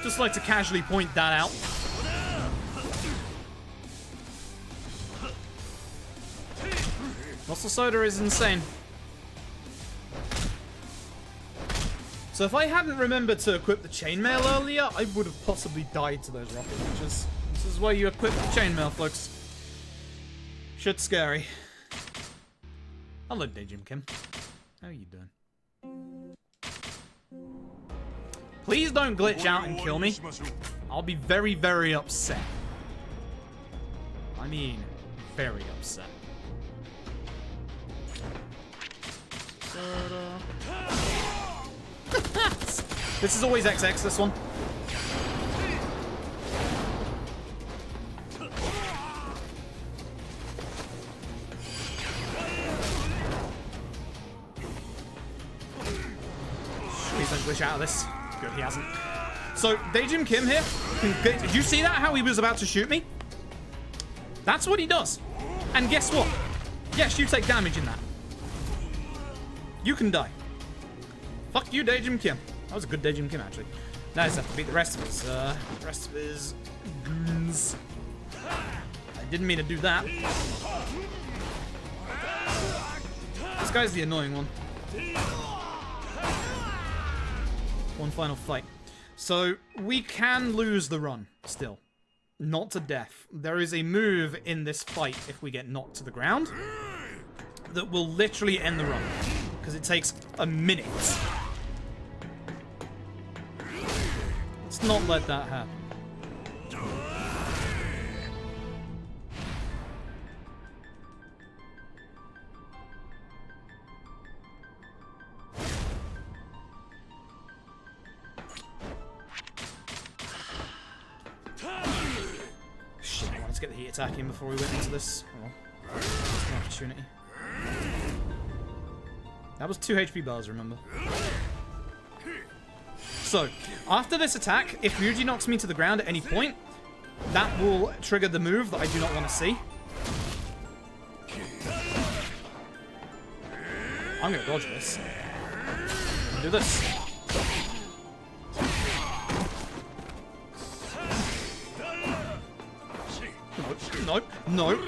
[SPEAKER 1] Just like to casually point that out. Muscle Soda is insane. So if I hadn't remembered to equip the chainmail earlier, I would have possibly died to those rocket launchers. This is why you equip the chainmail, folks. Shit's scary. Hello, Daejim Kim. How are you doing? Please don't glitch out and kill me. I'll be very, very upset. I mean, very upset. This is always XX, this one. Please don't glitch out of this. Good, he hasn't. So, Daejim Kim here. Did you see that? How he was about to shoot me? That's what he does. And guess what? Yes, you take damage in that. You can die. Fuck you, Daejim Kim. That was a good Daejim Kim, actually. Now I just have to beat the rest of his goons. I didn't mean to do that. This guy's the annoying one. One final fight. So, we can lose the run, still. Not to death. There is a move in this fight, if we get knocked to the ground, that will literally end the run. Because it takes a minute. Let's not let that happen. Shit, let's get the heat attack in before we went into this. Oh, that's an opportunity. That was 2 HP bars, remember? So, after this attack, if Ryuji knocks me to the ground at any point, that will trigger the move that I do not want to see. I'm going to dodge this. Do this. Nope. Nope.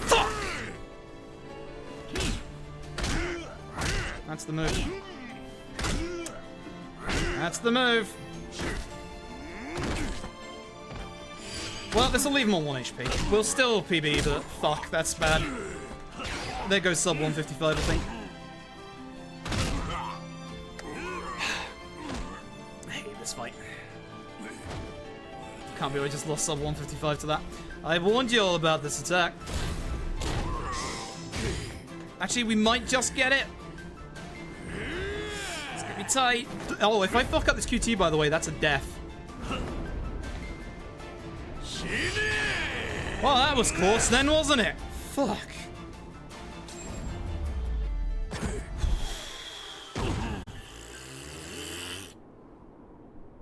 [SPEAKER 1] Fuck! That's the move. That's the move. Well, this will leave him on 1 HP. We'll still PB, but fuck, that's bad. There goes sub 155, I think. I hate this fight. Can't believe I just lost sub 155 to that. I warned you all about this attack. Actually, we might just get it. It's gonna be tight. Oh, if I fuck up this QT, by the way, that's a death. Well, that was close then, wasn't it? Fuck.